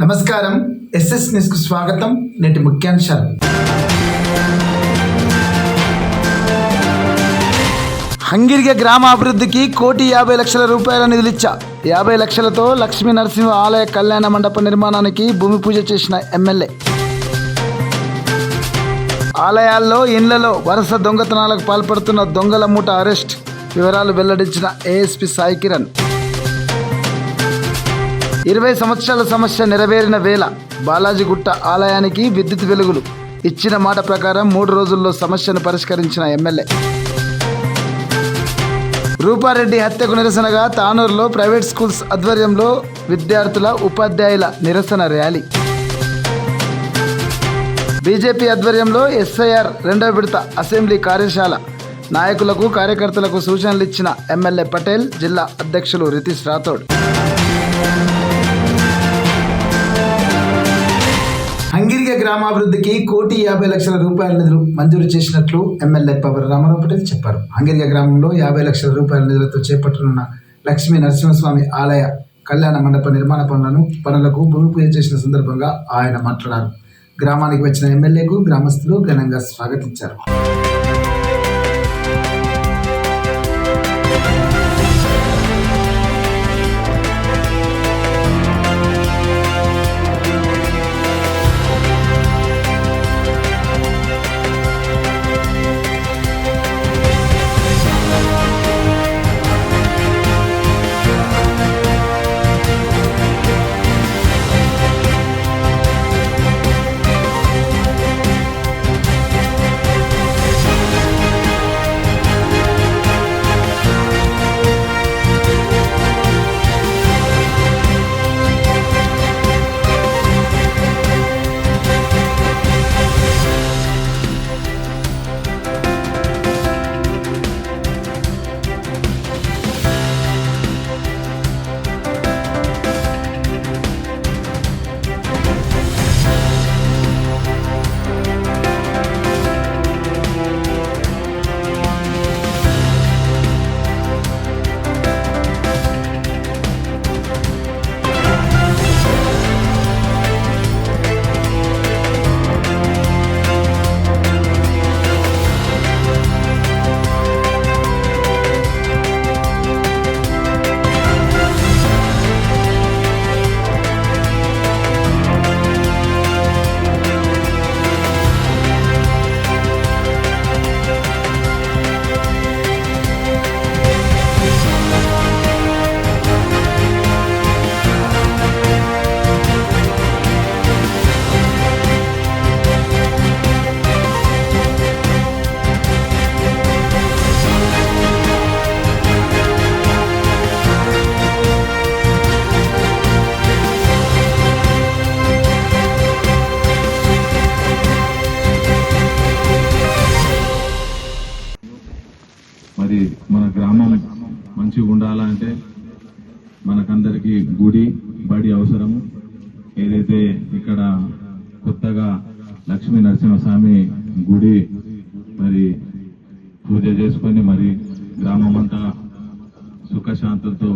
నమస్కారం. SS news కు స్వాగతం. నేటి ముఖ్యాంశాలు. హంగిరిగ గ్రామ అభివృద్ధికి 1,50,00,000 రూపాయల నిధులిచ్చా. 50 లక్షలతో లక్ష్మీ నరసింహ ఆలయ కళ్యాణ మండప నిర్మాణానికి భూమి పూజ చేసిన ఎమ్మెల్యే. ఆలయాల్లో ఇండ్లలో వరుస దొంగతనాలకు పాల్పడుతున్న దొంగల మూట అరెస్ట్. వివరాలు వెల్లడించిన ఏఎస్పీ సాయి కిరణ్. 20 సంవత్సరాల సమస్య నెరవేరిన వేళ బాలాజీగుట్ట ఆలయానికి విద్యుత్ వెలుగులు. ఇచ్చిన మాట ప్రకారం 3 రోజుల్లో సమస్యను పరిష్కరించిన ఎమ్మెల్యే. రూపారెడ్డి హత్యకు నిరసనగా తానూరులో ప్రైవేట్ స్కూల్స్ ఆధ్వర్యంలో విద్యార్థుల ఉపాధ్యాయుల నిరసన ర్యాలీ. బీజేపీ ఆధ్వర్యంలో ఎస్ఐఆర్ 2వ విడత అసెంబ్లీ కార్యశాల. నాయకులకు కార్యకర్తలకు సూచనలు ఇచ్చిన ఎమ్మెల్యే పటేల్. జిల్లా అధ్యక్షులు రితీష్ రాథోడ్. హంగిరిగ గ్రామాభివృద్ధికి 1,50,00,000 రూపాయల నిధులు మంజూరు చేసినట్లు ఎమ్మెల్యే పవర్ రామారావు పటేల్ చెప్పారు. హంగిరిగ గ్రామంలో 50 లక్షల రూపాయల నిధులతో చేపట్టనున్న లక్ష్మీ నరసింహస్వామి ఆలయ కళ్యాణ మండప నిర్మాణ పనులకు భూమి పూజ చేసిన సందర్భంగా ఆయన మాట్లాడారు. గ్రామానికి వచ్చిన ఎమ్మెల్యేకు గ్రామస్తులు ఘనంగా స్వాగతించారు. మరి మన గ్రామం మంచిగా ఉండాలంటే మనకందరికీ గుడి బడి అవసరము. ఏదైతే ఇక్కడ కొత్తగా లక్ష్మీ నరసింహస్వామి గుడి మరి పూజ చేసుకొని మరి గ్రామం అంతా సుఖశాంతులతో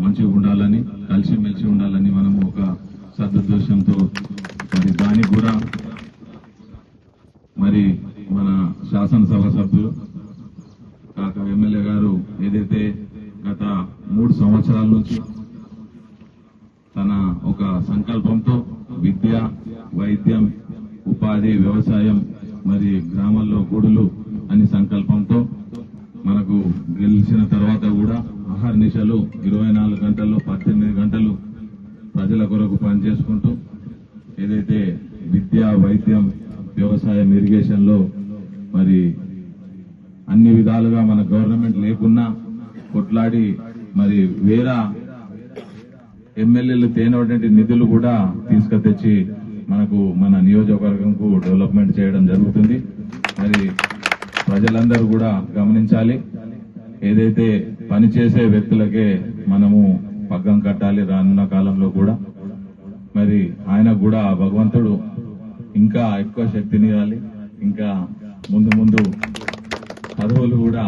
మంచిగా ఉండాలని, కలిసిమెలిసి ఉండాలని మనము ఒక సదుద్దేశంతో మరి దానికి కూడా మరి మన శాసనసభ సభ్యులు కాక ఎమ్మెల్యే గారు ఏదైతే గత 3 సంవత్సరాల నుంచి తన ఒక సంకల్పంతో విద్య, వైద్యం, ఉపాధి, వ్యవసాయం మరి గ్రామాల్లో గుడులు అని సంకల్పంతో మనకు గెలిచిన తర్వాత కూడా అహర్నిశలు 24 గంటల్లో 18 గంటలు ప్రజల కొరకు పనిచేసుకుంటూ ఏదైతే విద్య, వైద్యం, వ్యవసాయం, ఇరిగేషన్ లో మరి అన్ని విధాలుగా మన గవర్నమెంట్ లేకున్నా కొట్లాడి మరి వేరే ఎమ్మెల్యేలు తేనటువంటి నిధులు కూడా తీసుకొచ్చి మనకు మన నియోజకవర్గంకు డెవలప్మెంట్ చేయడం జరుగుతుంది. మరి ప్రజలందరూ కూడా గమనించాలి. ఏదైతే పనిచేసే వ్యక్తులకే మనము పగ్గం కట్టాలి రానున్న కాలంలో కూడా. మరి ఆయన కూడా భగవంతుడు ఇంకా ఎక్కువ శక్తిని ఇవ్వాలి, ఇంకా ముందు పదవులు కూడా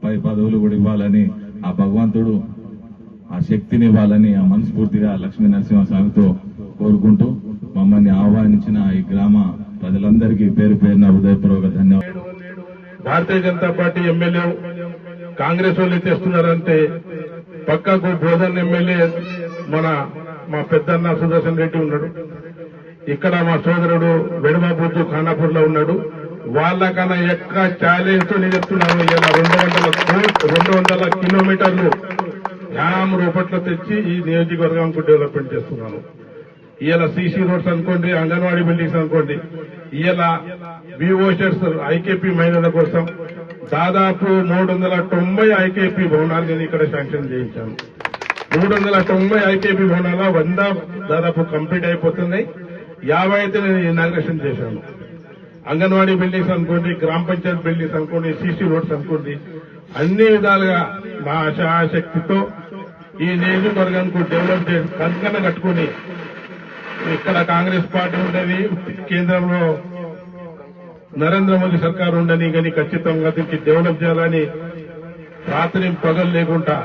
పై పదవులు కూడా ఇవ్వాలని ఆ భగవంతుడు ఆ శక్తిని ఇవ్వాలని ఆ మనస్ఫూర్తిగా లక్ష్మీ నరసింహ స్వామితో కోరుకుంటూ మమ్మల్ని ఆహ్వానించిన ఈ గ్రామ ప్రజలందరికీ పేరు పేరున హృదయపూర్వక ధన్యవాదాలు. భారతీయ జనతా పార్టీ ఎమ్మెల్యే కాంగ్రెస్ వాళ్ళు తెస్తున్నారంటే పక్కకు బోధన్ ఎమ్మెల్యే మా పెద్దన్న సుదర్శన్ రెడ్డి ఉన్నాడు, ఇక్కడ మా సోదరుడు వెడమబుజ్జు ఖానాపూర్ లో ఉన్నాడు. వాళ్ళకన్నా ఎక్క ఛాలెంజ్ తో నేను చెప్తున్నాను, ఇలా 200 కిలోమీటర్లు యామ్ రూపట్లో తెచ్చి ఈ నియోజకవర్గానికి డెవలప్మెంట్ చేస్తున్నాను. ఇవాళ సీసీ రోడ్స్ అనుకోండి, అంగన్వాడీ బిల్డింగ్స్ అనుకోండి, ఇవాళ వివో షెడ్స్ ఐకేపీ మహిళల కోసం దాదాపు 390 ఐకేపీ భవనాలు నేను ఇక్కడ శాంక్షన్ చేయించాను. 390 ఐకేపీ భవనాల 100 దాదాపు కంప్లీట్ అయిపోతున్నాయి. 50 అయితే నేను ఇనాగ్రేషన్ చేశాను. అంగన్వాడీ బిల్డింగ్స్ అనుకోండి, గ్రామ పంచాయత్ బిల్డింగ్స్ అనుకోండి, సీసీ రోడ్స్ అనుకోండి, అన్ని విధాలుగా నా ఆశక్తితో ఈ నియోజకవర్గానికి డెవలప్ చేసి కంకణ కట్టుకుని ఇక్కడ కాంగ్రెస్ పార్టీ ఉండని, కేంద్రంలో నరేంద్ర మోదీ సర్కారు ఉండని కానీ ఖచ్చితంగా దీనికి డెవలప్ చేయాలని రాత్రి పగలు లేకుండా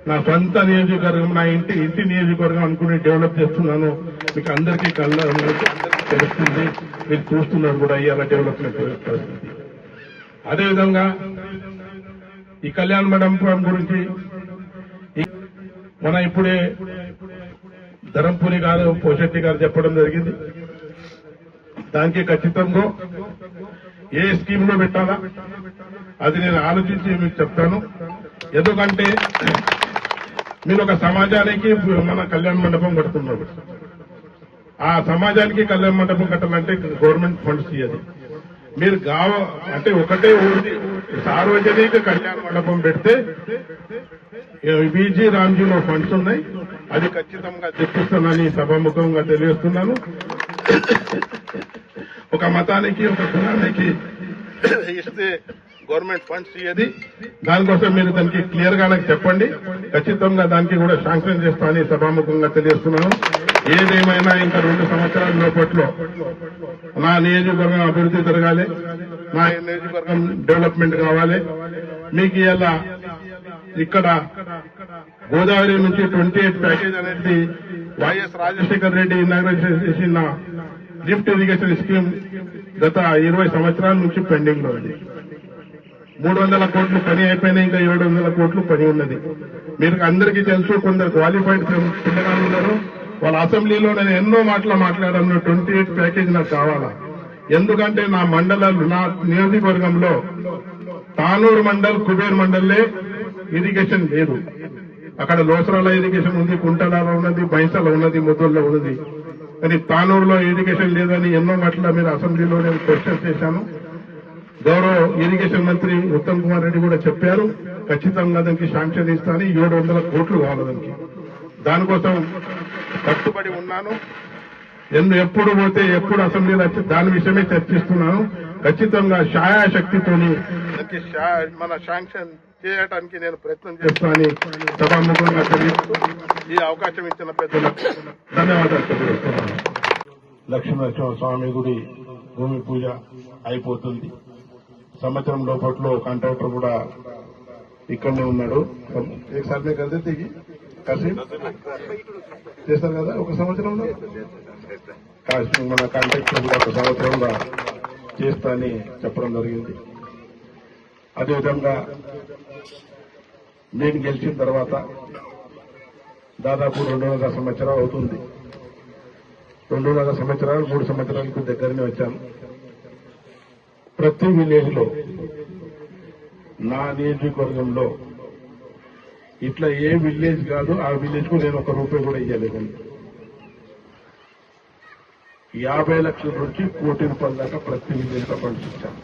నా సొంత నియోజకవర్గం, నా ఇంటి నియోజకవర్గం అనుకుని డెవలప్ చేస్తున్నాను. మీకు అందరికీ కళ్ళ తెలుస్తుంది, మీరు చూస్తున్నారు కూడా ఇవాళ డెవలప్మెంట్ పరిస్థితి. అదేవిధంగా ఈ కళ్యాణ మండపం గురించి మన ఇప్పుడే ధరంపూరి గారు, పోషెట్టి గారు చెప్పడం జరిగింది. దానికి ఖచ్చితంగా ఏ స్కీమ్ లో పెట్టాలా అది నేను ఆలోచించి మీకు చెప్తాను. ఎందుకంటే మీరు ఒక సమాజానికి మన కళ్యాణ మండపం కడుతున్నారు, ఆ సమాజానికి కళ్యాణ మండపం కట్టాలంటే గవర్నమెంట్ ఫండ్స్ ఇవ్వదు. మీరు అంటే ఒకటే ఊరి సార్వజనిక కళ్యాణ మండపం పెడితే బీజీ రామ్జీలో ఫండ్స్ ఉన్నాయి, అది ఖచ్చితంగా తెప్పిస్తానని సభాముఖంగా తెలియజేస్తున్నాను. ఒక మతానికి, ఒక కులానికి ఇస్తే గవర్నమెంట్ ఫండ్స్ ఇయ్యది. దానికోసం మీరు దానికి క్లియర్ గా నాకు చెప్పండి, ఖచ్చితంగా దానికి కూడా శాంక్షన్ చేస్తామని సభాముఖంగా తెలియజేస్తున్నాను. ఏదేమైనా ఇంకా 2 సంవత్సరాల లోపట్లో నా నియోజకవర్గం అభివృద్ధి జరగాలి, నా నియోజకవర్గం డెవలప్మెంట్ కావాలి. మీకు ఇలా ఇక్కడ గోదావరి నుంచి 28 ప్యాకేజ్ అనేది వైఎస్ రాజశేఖర్ రెడ్డి ఇనాగ్రేషన్ చేసిన లిఫ్ట్ ఇరిగేషన్ స్కీమ్ గత 20 సంవత్సరాల నుంచి పెండింగ్ లో ఉంది. 300 కోట్లు పని అయిపోయినాయి, ఇంకా 700 కోట్లు పని ఉన్నది. మీరు అందరికీ తెలుసు, కొందరు క్వాలిఫైడ్ పిల్లగాళ్ళు ఉన్నారు. వాళ్ళ అసెంబ్లీలో నేను ఎన్నో మాటలు మాట్లాడాను, 28 ప్యాకేజ్ నాకు కావాలా. ఎందుకంటే నా మండలాలు, నా నియోజకవర్గంలో తానూరు మండల్, కుబేర్ మండల్లే ఇరిగేషన్ లేదు. అక్కడ లోసరాల ఇరిగేషన్ ఉంది, కుంటలాలో ఉన్నది, బైంసాలో ఉన్నది, ముద్దల్లో ఉన్నది. కానీ తానూరులో ఇరిగేషన్ లేదని ఎన్నో మాటలు మీరు అసెంబ్లీలో నేను క్వశ్చన్ చేశాను. గౌరవ ఇరిగేషన్ మంత్రి ఉత్తమ్ కుమార్ రెడ్డి కూడా చెప్పారు, ఖచ్చితంగా దానికి శాంక్షన్ ఇస్తానని. 700 కోట్లు కావాలి దానికి. దానికోసం కట్టుబడి ఉన్నాను. ఎప్పుడు పోతే ఎప్పుడు అసెంబ్లీలో వచ్చి దాని విషయమే చర్చిస్తున్నాను. ఖచ్చితంగా శాయాశక్తితోని మన శాంక్షన్ చేయడానికి నేను ప్రయత్నం చేస్తానని సభాముఖంగా తెలియజేస్తూ ఈ అవకాశం ఇచ్చిన పెద్దలకు ధన్యవాదాలు తెలియజేస్తున్నాను. లక్ష్మీనరసింహ స్వామి గుడి భూమి పూజ అయిపోతుంది. సంవత్సరం లోపట్లో కాంట్రాక్టర్ కూడా ఇక్కడనే ఉన్నాడు. ఒకసారి కలిసి చేస్తారు కదా, ఒక సంవత్సరంలో మన కాంట్రాక్టర్ కూడా ఒక సంవత్సరంలో చేస్తా అని చెప్పడం జరిగింది. అదేవిధంగా నేను గెలిచిన తర్వాత దాదాపు 2.5 సంవత్సరాలు అవుతుంది. 2.5 సంవత్సరాలు 3 సంవత్సరాలకు దగ్గరనే వచ్చాను. ప్రతి విలేజ్ లో, నా నియోజకవర్గంలో ఇట్లా ఏ విలేజ్ కాదు ఆ విలేజ్ కు నేను 1 రూపాయి కూడా ఇవ్వలేదండి. 50 లక్షల నుంచి 1 కోటి రూపాయల దాకా ప్రతి విలేజ్ లో ఫండ్స్ ఇచ్చాను.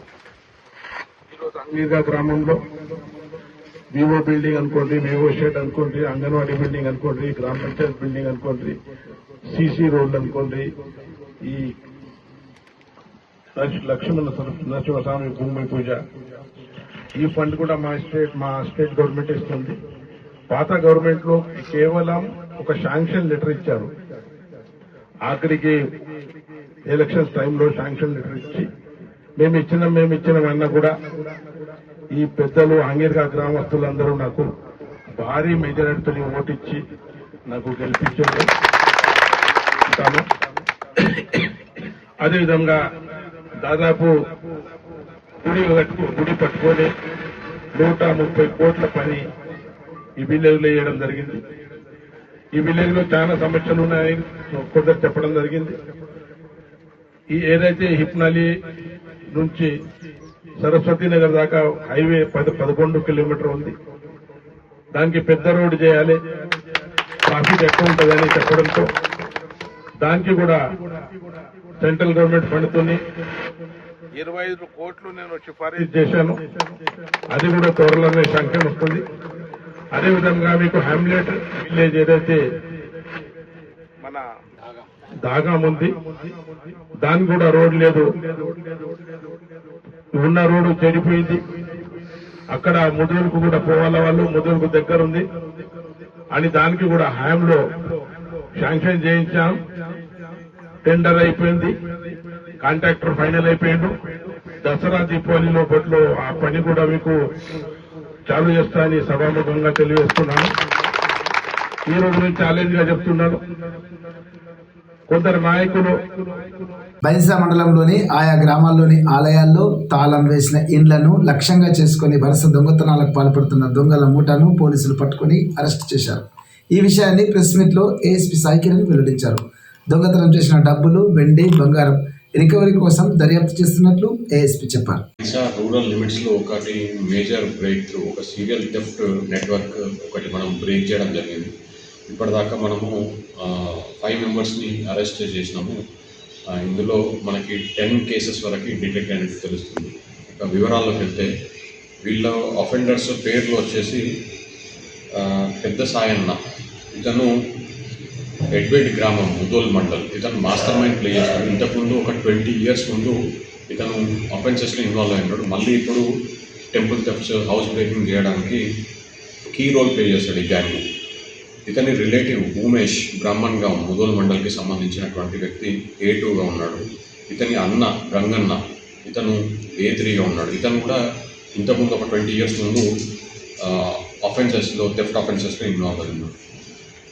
ఈరోజు అంగీర్గా గ్రామంలో వివో బిల్డింగ్ అనుకోండి, వివో షెడ్ అనుకోండి, అంగన్వాడీ బిల్డింగ్ అనుకోండి, గ్రామ పంచాయత్ బిల్డింగ్ అనుకోండి, సీసీ రోడ్లు అనుకోండి, ఈ నరసింహస్వామి భూమి పూజ, ఈ ఫండ్ కూడా మా స్టేట్ గవర్నమెంట్ ఇస్తుంది. పాత గవర్నమెంట్ లో కేవలం ఒక శాంక్షన్ లెటర్ ఇచ్చారు. ఆఖరికి ఎలక్షన్స్ టైంలో శాంక్షన్ లెటర్ ఇచ్చి మేము ఇచ్చినామన్నా కూడా ఈ పెద్దలు అంగీర్గా గ్రామస్తులందరూ నాకు భారీ మెజారిటీతో ఓటిచ్చి నాకు గెలిపించారు. ఉంటాము. అదేవిధంగా దాదాపు గుడి పట్టుకొని 130 కోట్ల పని ఈ విలేజ్ లో వేయడం జరిగింది. ఈ విలేజ్ లో చాలా సమస్యలు ఉన్నాయని కొందరు చెప్పడం జరిగింది. ఈ ఏదైతే హిప్నాలి నుంచి సరస్వతి నగర్ దాకా హైవే 11 కిలోమీటర్ ఉంది. దానికి పెద్ద రోడ్డు చేయాలి, ట్రాఫిక్ ఎక్కువ ఉంటుందని చెప్పడంతో దానికి కూడా సెంట్రల్ గవర్నమెంట్ ఫండ్తోని 25 కోట్లు నేను సిఫారసు చేశాను. అది కూడా త్వరలోనే శాంక్షన్ వస్తుంది. అదేవిధంగా మీకు హ్యామ్లెట్ విలేజ్ ఏదైతే మన దాగం ఉంది, దానికి కూడా రోడ్ లేదు, ఉన్న రోడ్డు చెడిపోయింది. అక్కడ ముదురుకు కూడా పోవాల, వాళ్ళు ముదురుకు దగ్గర ఉంది అని దానికి కూడా హ్యామ్లో శాంక్షన్ చేయించాం. టెండర్ అయిపోయింది, కాంట్రాక్టర్ ఫైనల్ అయిపోయిండు. దసరా దీపావళి లోపట్లో ఆ పని కూడా మీకు చాలు చేస్తా అని సభాముఖంగా తెలియజేస్తున్నాను. ఈ రోజు నేను ఛాలెంజ్ గా చెప్తున్నాను. కొందరు నాయకులు బైన్సా మండలంలోని ఆయా గ్రామాల్లోని ఆలయాల్లో తాళం వేసిన ఇండ్లను లక్ష్యంగా చేసుకుని వరుస దొంగతనాలకు పాల్పడుతున్న దొంగల మూటను పోలీసులు పట్టుకుని అరెస్టు చేశారు. ఈ విషయాన్ని ప్రెస్ మీట్ లో ఏఎస్పీ సాయి కిరణ్ వెల్లడించారు. దొంగతనం చేసిన డబ్బులు, వెండి, బంగారం రికవరీ కోసం దర్యాప్తు చేస్తున్నట్లు ఏఎస్పీ చెప్పారు. రూరల్ లిమిట్స్ లో ఒకటి మేజర్ బ్రేక్ త్రూ, ఒక సీరియల్ థెఫ్ట్ నెట్వర్క్ ఒకటి మనం బ్రేక్ చేయడం జరిగింది. ఇప్పటిదాకా మనము 5 మెంబర్స్ని అరెస్ట్ చేసినాము. ఇందులో మనకి 10 కేసెస్ వరకు డిటెక్ట్ అయినట్టు తెలుస్తుంది. ఇక వివరాల్లోకి వెళ్తే వీళ్ళ అఫెండర్స్ పేర్లు వచ్చేసి పెద్ద సాయన్న, ఇతను ఎడ్వేడ్ గ్రామం ముదోల్ మండల్, ఇతను మాస్టర్ మైండ్ ప్లే చేస్తాడు. ఇంతకుముందు ఒక 20 years ముందు ఇతను అఫెన్సెస్లో ఇన్వాల్వ్ అయినాడు. మళ్ళీ ఇప్పుడు టెంపుల్ థెఫ్ట్స్, హౌస్ బ్రేకింగ్ చేయడానికి కీ రోల్ ప్లే చేస్తాడు ఈ గ్యాంగ్. ఇతని రిలేటివ్ ఉమేష్ బ్రాహ్మణ్గా ముదోల్ మండల్కి సంబంధించినటువంటి వ్యక్తి A2గా ఉన్నాడు. ఇతని అన్న రంగన్న, ఇతను A3గా ఉన్నాడు. ఇతను కూడా ఇంతకుముందు ఒక 20 years ముందు అఫెన్సెస్లో, థెఫ్ట్ అఫెన్సెస్లో ఇన్వాల్వ్ అయి ఉన్నాడు.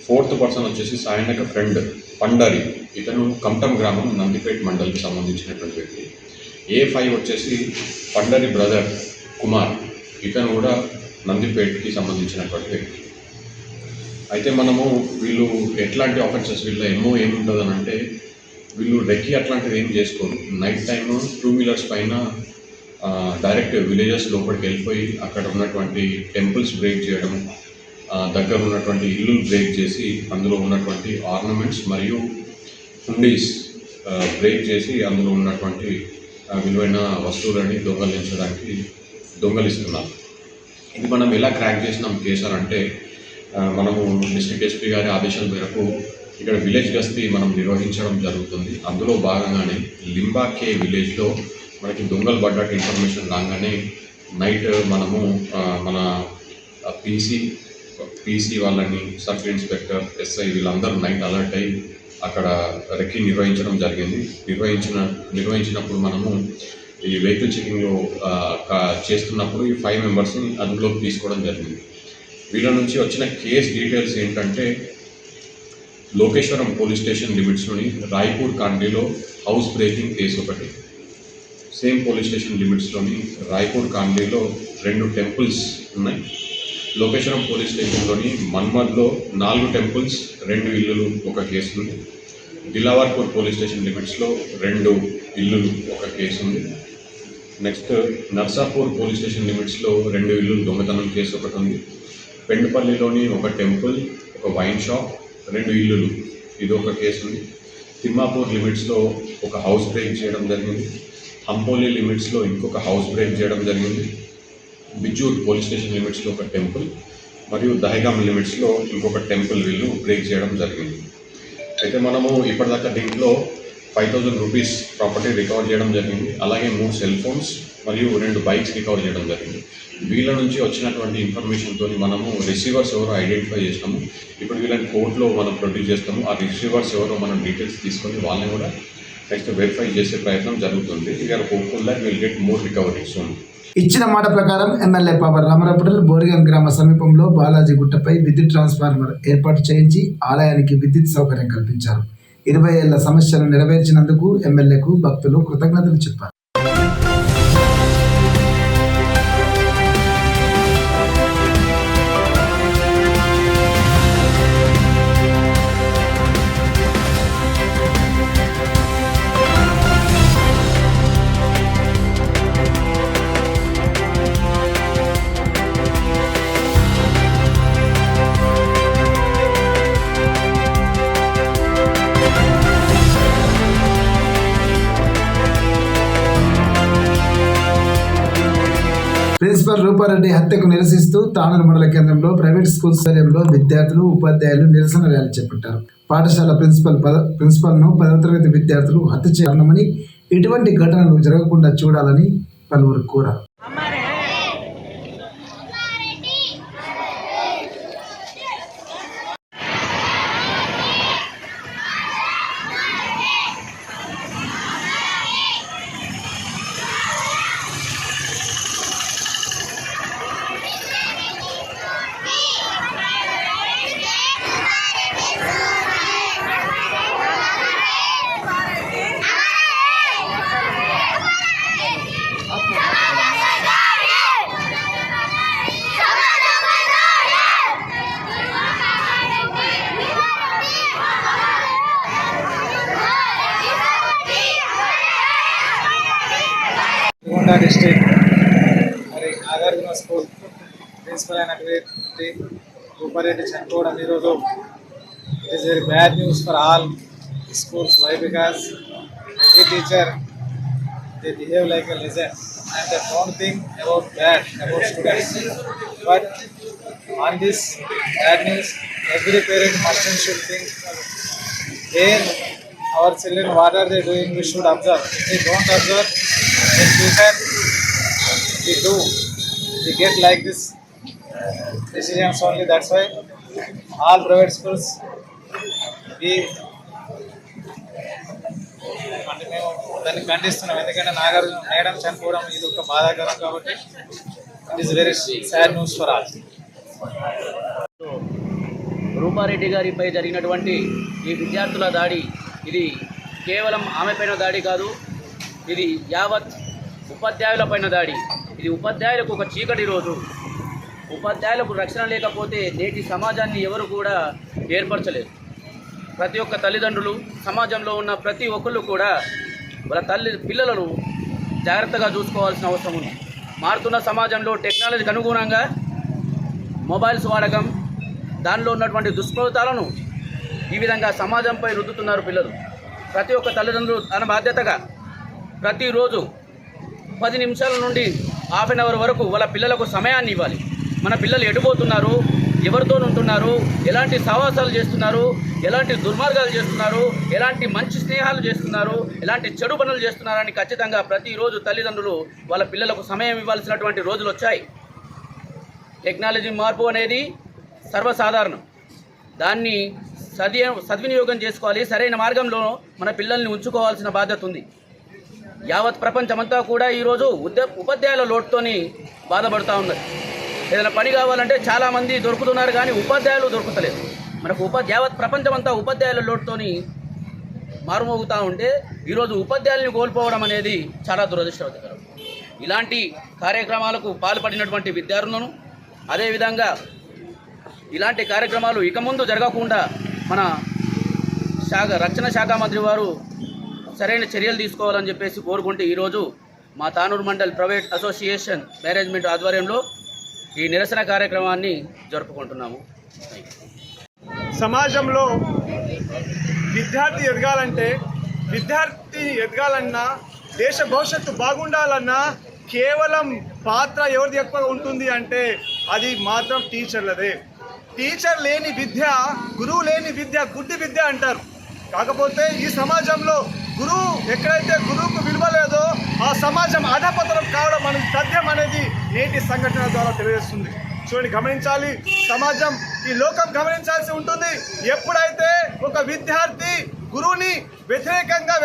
4th పర్సన్ వచ్చేసి సాయనక ఫ్రెండ్ పండరి, ఇతను కంటం గ్రామం నందిపేట్ మండల్కి సంబంధించినటువంటి వ్యక్తి. A5 వచ్చేసి పండరి బ్రదర్ కుమార్, ఇతను కూడా నందిపేట్కి సంబంధించినటువంటి వ్యక్తి. అయితే మనము వీళ్ళు ఎట్లాంటి ఆఫెన్సెస్, వీళ్ళ ఎమ్మో ఏముంటుందని అంటే వీళ్ళు డెక్కి అట్లాంటివి ఏం చేసుకోరు. నైట్ టైము 2 wheelers పైన డైరెక్ట్ విలేజెస్ లోపలికి వెళ్ళిపోయి అక్కడ ఉన్నటువంటి టెంపుల్స్ బ్రేక్ చేయడం, దగ్గర ఉన్నటువంటి ఇల్లు బ్రేక్ చేసి అందులో ఉన్నటువంటి ఆర్నమెంట్స్ మరియు హుండీస్ బ్రేక్ చేసి అందులో ఉన్నటువంటి విలువైన వస్తువులని దొంగలిస్తున్నారు. ఇది మనం ఎలా క్రాక్ చేసినాం కేసు అంటే, మనము డిస్ట్రిక్ట్ ఎస్పీ గారి ఆదేశాల మేరకు ఇక్కడ విలేజ్ గస్తీ మనం నిర్వహించడం జరుగుతుంది. అందులో భాగంగానే లింబాకే విలేజ్లో మనకి దొంగలు పడ్డట్టు ఇన్ఫర్మేషన్ రాగానే నైట్ మనము మన పీసీ వాళ్ళని, సబ్ ఇన్స్పెక్టర్, ఎస్ఐ వీళ్ళందరూ నైట్ అలర్ట్ అయ్యి అక్కడ రెక్కి నిర్వహించడం జరిగింది. నిర్వహించినప్పుడు మనము ఈ వెహికల్ చెకింగ్లో చేస్తున్నప్పుడు ఈ 5 మెంబర్స్ని అదుపులోకి తీసుకోవడం జరిగింది. వీళ్ళ నుంచి వచ్చిన కేస్ డీటెయిల్స్ ఏంటంటే, లోకేశ్వరం పోలీస్ స్టేషన్ లిమిట్స్లోని రాయ్పూర్ కాండీలో హౌస్ బ్రేకింగ్ కేసు ఒకటి, సేమ్ పోలీస్ స్టేషన్ లిమిట్స్లోని రాయ్పూర్ కాండీలో 2 టెంపుల్స్ ఉన్నాయి. లోకేశ్వరం పోలీస్ స్టేషన్లోని మన్మద్లో 4 టెంపుల్స్, 2 ఇల్లులు ఒక కేసు ఉంది. దిలావర్పూర్ పోలీస్ స్టేషన్ లిమిట్స్లో 2 ఇల్లులు ఒక కేసు ఉంది. నెక్స్ట్ నర్సాపూర్ పోలీస్ స్టేషన్ లిమిట్స్లో 2 ఇల్లులు దొంగతనం కేసు ఒకటి ఉంది. పెండుపల్లిలోని ఒక టెంపుల్, ఒక వైన్ షాప్, 2 ఇల్లులు ఇది ఒక కేసు ఉంది. తిమ్మాపూర్ లిమిట్స్లో ఒక హౌస్ బ్రేక్ చేయడం జరిగింది. హంపోలి లిమిట్స్లో ఇంకొక హౌస్ బ్రేక్ చేయడం జరిగింది. బిజ్జూర్ పోలీస్ స్టేషన్ లిమిట్స్లో ఒక టెంపుల్ మరియు దహేగాం లిమిట్స్లో ఇంకొక టెంపుల్ వీళ్ళు బ్రేక్ చేయడం జరిగింది. అయితే మనము ఇప్పటిదాకా దీంట్లో 5,000 రూపీస్ ప్రాపర్టీ రికవర్ చేయడం జరిగింది. అలాగే 3 సెల్ ఫోన్స్ మరియు 2 బైక్స్ రికవర్ చేయడం జరిగింది. వీళ్ళ నుంచి వచ్చినటువంటి ఇన్ఫర్మేషన్తో మనము రిసీవర్స్ ఎవరో ఐడెంటిఫై చేస్తాము. ఇప్పుడు వీళ్ళని కోర్టులో మనం ప్రొడ్యూస్ చేస్తాము. ఆ రిసీవర్స్ ఎవరో మనం డీటెయిల్స్ తీసుకొని వాళ్ళని కూడా నెక్స్ట్ వెరిఫై చేసే ప్రయత్నం జరుగుతుంది. We're hopeful that will get more recovery soon. ఇచ్చిన మాట ప్రకారం ఎమ్మెల్యే పాపర్ రామారావు బోరిగం గ్రామ సమీపంలో బాలాజీ గుట్టపై విద్యుత్ ట్రాన్స్ఫార్మర్ ఏర్పాటు చేయించి ఆలయానికి విద్యుత్ సౌకర్యం కల్పించారు. 20 ఏళ్ల సమస్యను నెరవేర్చినందుకు ఎమ్మెల్యేకు భక్తులు కృతజ్ఞతలు చెప్పారు. ప్రిన్సిపల్ రూపారెడ్డి హత్యకు నిరసిస్తూ తానూరు మండల కేంద్రంలో ప్రైవేట్ స్కూల్ స్టేడియంలో విద్యార్థులు ఉపాధ్యాయులు నిరసన ర్యాలీ చేపట్టారు. పాఠశాల ప్రిన్సిపల్ను 10వ తరగతి విద్యార్థులు హత్య చేయమని, ఇటువంటి ఘటనలు జరగకుండా చూడాలని పలువురు కోరారు. డిస్ట్రిక్ట్ మరి నాగార్జున స్కూల్ ప్రిన్సిపల్ అయినటువంటి రూపారెడ్డి చనిపోవడం ఈరోజు it is very bad news for all schools. Why? Because every teacher, they behave like a legend and they don't think about bad about students. But on this bad news, every parent must and should think where our children, what are they doing, we should observe. If they don't observe, in future we get like this decisions only. That's why all private schools we అంటే మేము దాన్ని ఖండిస్తున్నాం. ఎందుకంటే Nagarjuna madam చనిపోవడం ఇది ఒక బాధాకరం కాబట్టి it is very sad news for all. Rupa Reddy గారిపై జరిగినటువంటి ఈ విద్యార్థుల దాడి ఇది కేవలం ఆమెపైన దాడి కాదు, ఇది యావత్ ఉపాధ్యాయులపైన దాడి. ఇది ఉపాధ్యాయులకు ఒక చీకటి రోజు. ఉపాధ్యాయులకు రక్షణ లేకపోతే నేటి సమాజాన్ని ఎవరు కూడా ఏర్పరచలేరు. ప్రతి ఒక్క తల్లిదండ్రులు, సమాజంలో ఉన్న ప్రతి ఒక్కళ్ళు కూడా వాళ్ళ పిల్లలను జాగ్రత్తగా చూసుకోవాల్సిన అవసరం ఉంది. మారుతున్న సమాజంలో టెక్నాలజీకి అనుగుణంగా మొబైల్స్ వాడకం, దానిలో ఉన్నటువంటి దుష్ప్రభావాలను ఈ విధంగా సమాజంపై రుద్దుతున్నారు పిల్లలు. ప్రతి ఒక్క తల్లిదండ్రులు తన బాధ్యతగా ప్రతిరోజు 10 నిమిషాల నుండి హాఫ్ అన్ అవర్ వరకు వాళ్ళ పిల్లలకు సమయాన్ని ఇవ్వాలి. మన పిల్లలు ఎటుపోతున్నారు, ఎవరితో ఉంటున్నారు, ఎలాంటి సహవాసాలు చేస్తున్నారు, ఎలాంటి దుర్మార్గాలు చేస్తున్నారు, ఎలాంటి మంచి స్నేహాలు చేస్తున్నారు, ఎలాంటి చెడు పనులు చేస్తున్నారని ఖచ్చితంగా ప్రతిరోజు తల్లిదండ్రులు వాళ్ళ పిల్లలకు సమయం ఇవ్వాల్సినటువంటి రోజులు వచ్చాయి. టెక్నాలజీ మార్పు అనేది సర్వసాధారణం. దాన్ని సద్వినియోగం చేసుకోవాలి. సరైన మార్గంలో మన పిల్లల్ని ఉంచుకోవాల్సిన బాధ్యత ఉంది. యావత్ ప్రపంచమంతా కూడా ఈరోజు ఉపాధ్యాయుల లోటుతోని బాధపడుతూ ఉన్నది. ఏదైనా పని కావాలంటే చాలామంది దొరుకుతున్నారు, కానీ ఉపాధ్యాయులు దొరుకుతలేదు. మనకు యావత్ ప్రపంచమంతా ఉపాధ్యాయుల లోటుతోని మారుమోగుతూ ఉంటే ఈరోజు ఉపాధ్యాయుల్ని కోల్పోవడం అనేది చాలా దురదృష్టకరం. ఇలాంటి కార్యక్రమాలకు పాల్పడినటువంటి విద్యార్థులను, అదేవిధంగా ఇలాంటి కార్యక్రమాలు ఇక ముందు జరగకుండా మన రక్షణ శాఖ మంత్రి వారు సరైన చర్యలు తీసుకోవాలని చెప్పేసి కోరుకుంటే ఈరోజు మా Tanur mandal private association management ఆధ్వర్యంలో ఈ నిరసన కార్యక్రమాన్ని జరుపుకుంటున్నాము. సమాజంలో విద్యార్థి ఎదగాలన్నా దేశ భవిష్యత్తు బాగుండాలన్నా కేవలం పాత్ర ఎవరిది ఎక్కువ ఉంటుంది అంటే అది మాత్రం టీచర్లదే. టీచర్ లేని విద్య, గురువు లేని విద్య గుడ్డి విద్య అంటారు. కాకపోతే ఈ సమాజంలో గురువు ఎక్కడైతే గురువుకు విలువ లేదో ఆ సమాజం అధపతనం కావడం అనేది తథ్యం అనేది నేటి సంఘటన ద్వారా తెలియజేస్తుంది. చూడండి, గమనించాలి, సమాజం, ఈ లోకం గమనించాల్సి ఉంటుంది. ఎప్పుడైతే ఒక విద్యార్థి గురువుని వ్యతిరేకంగా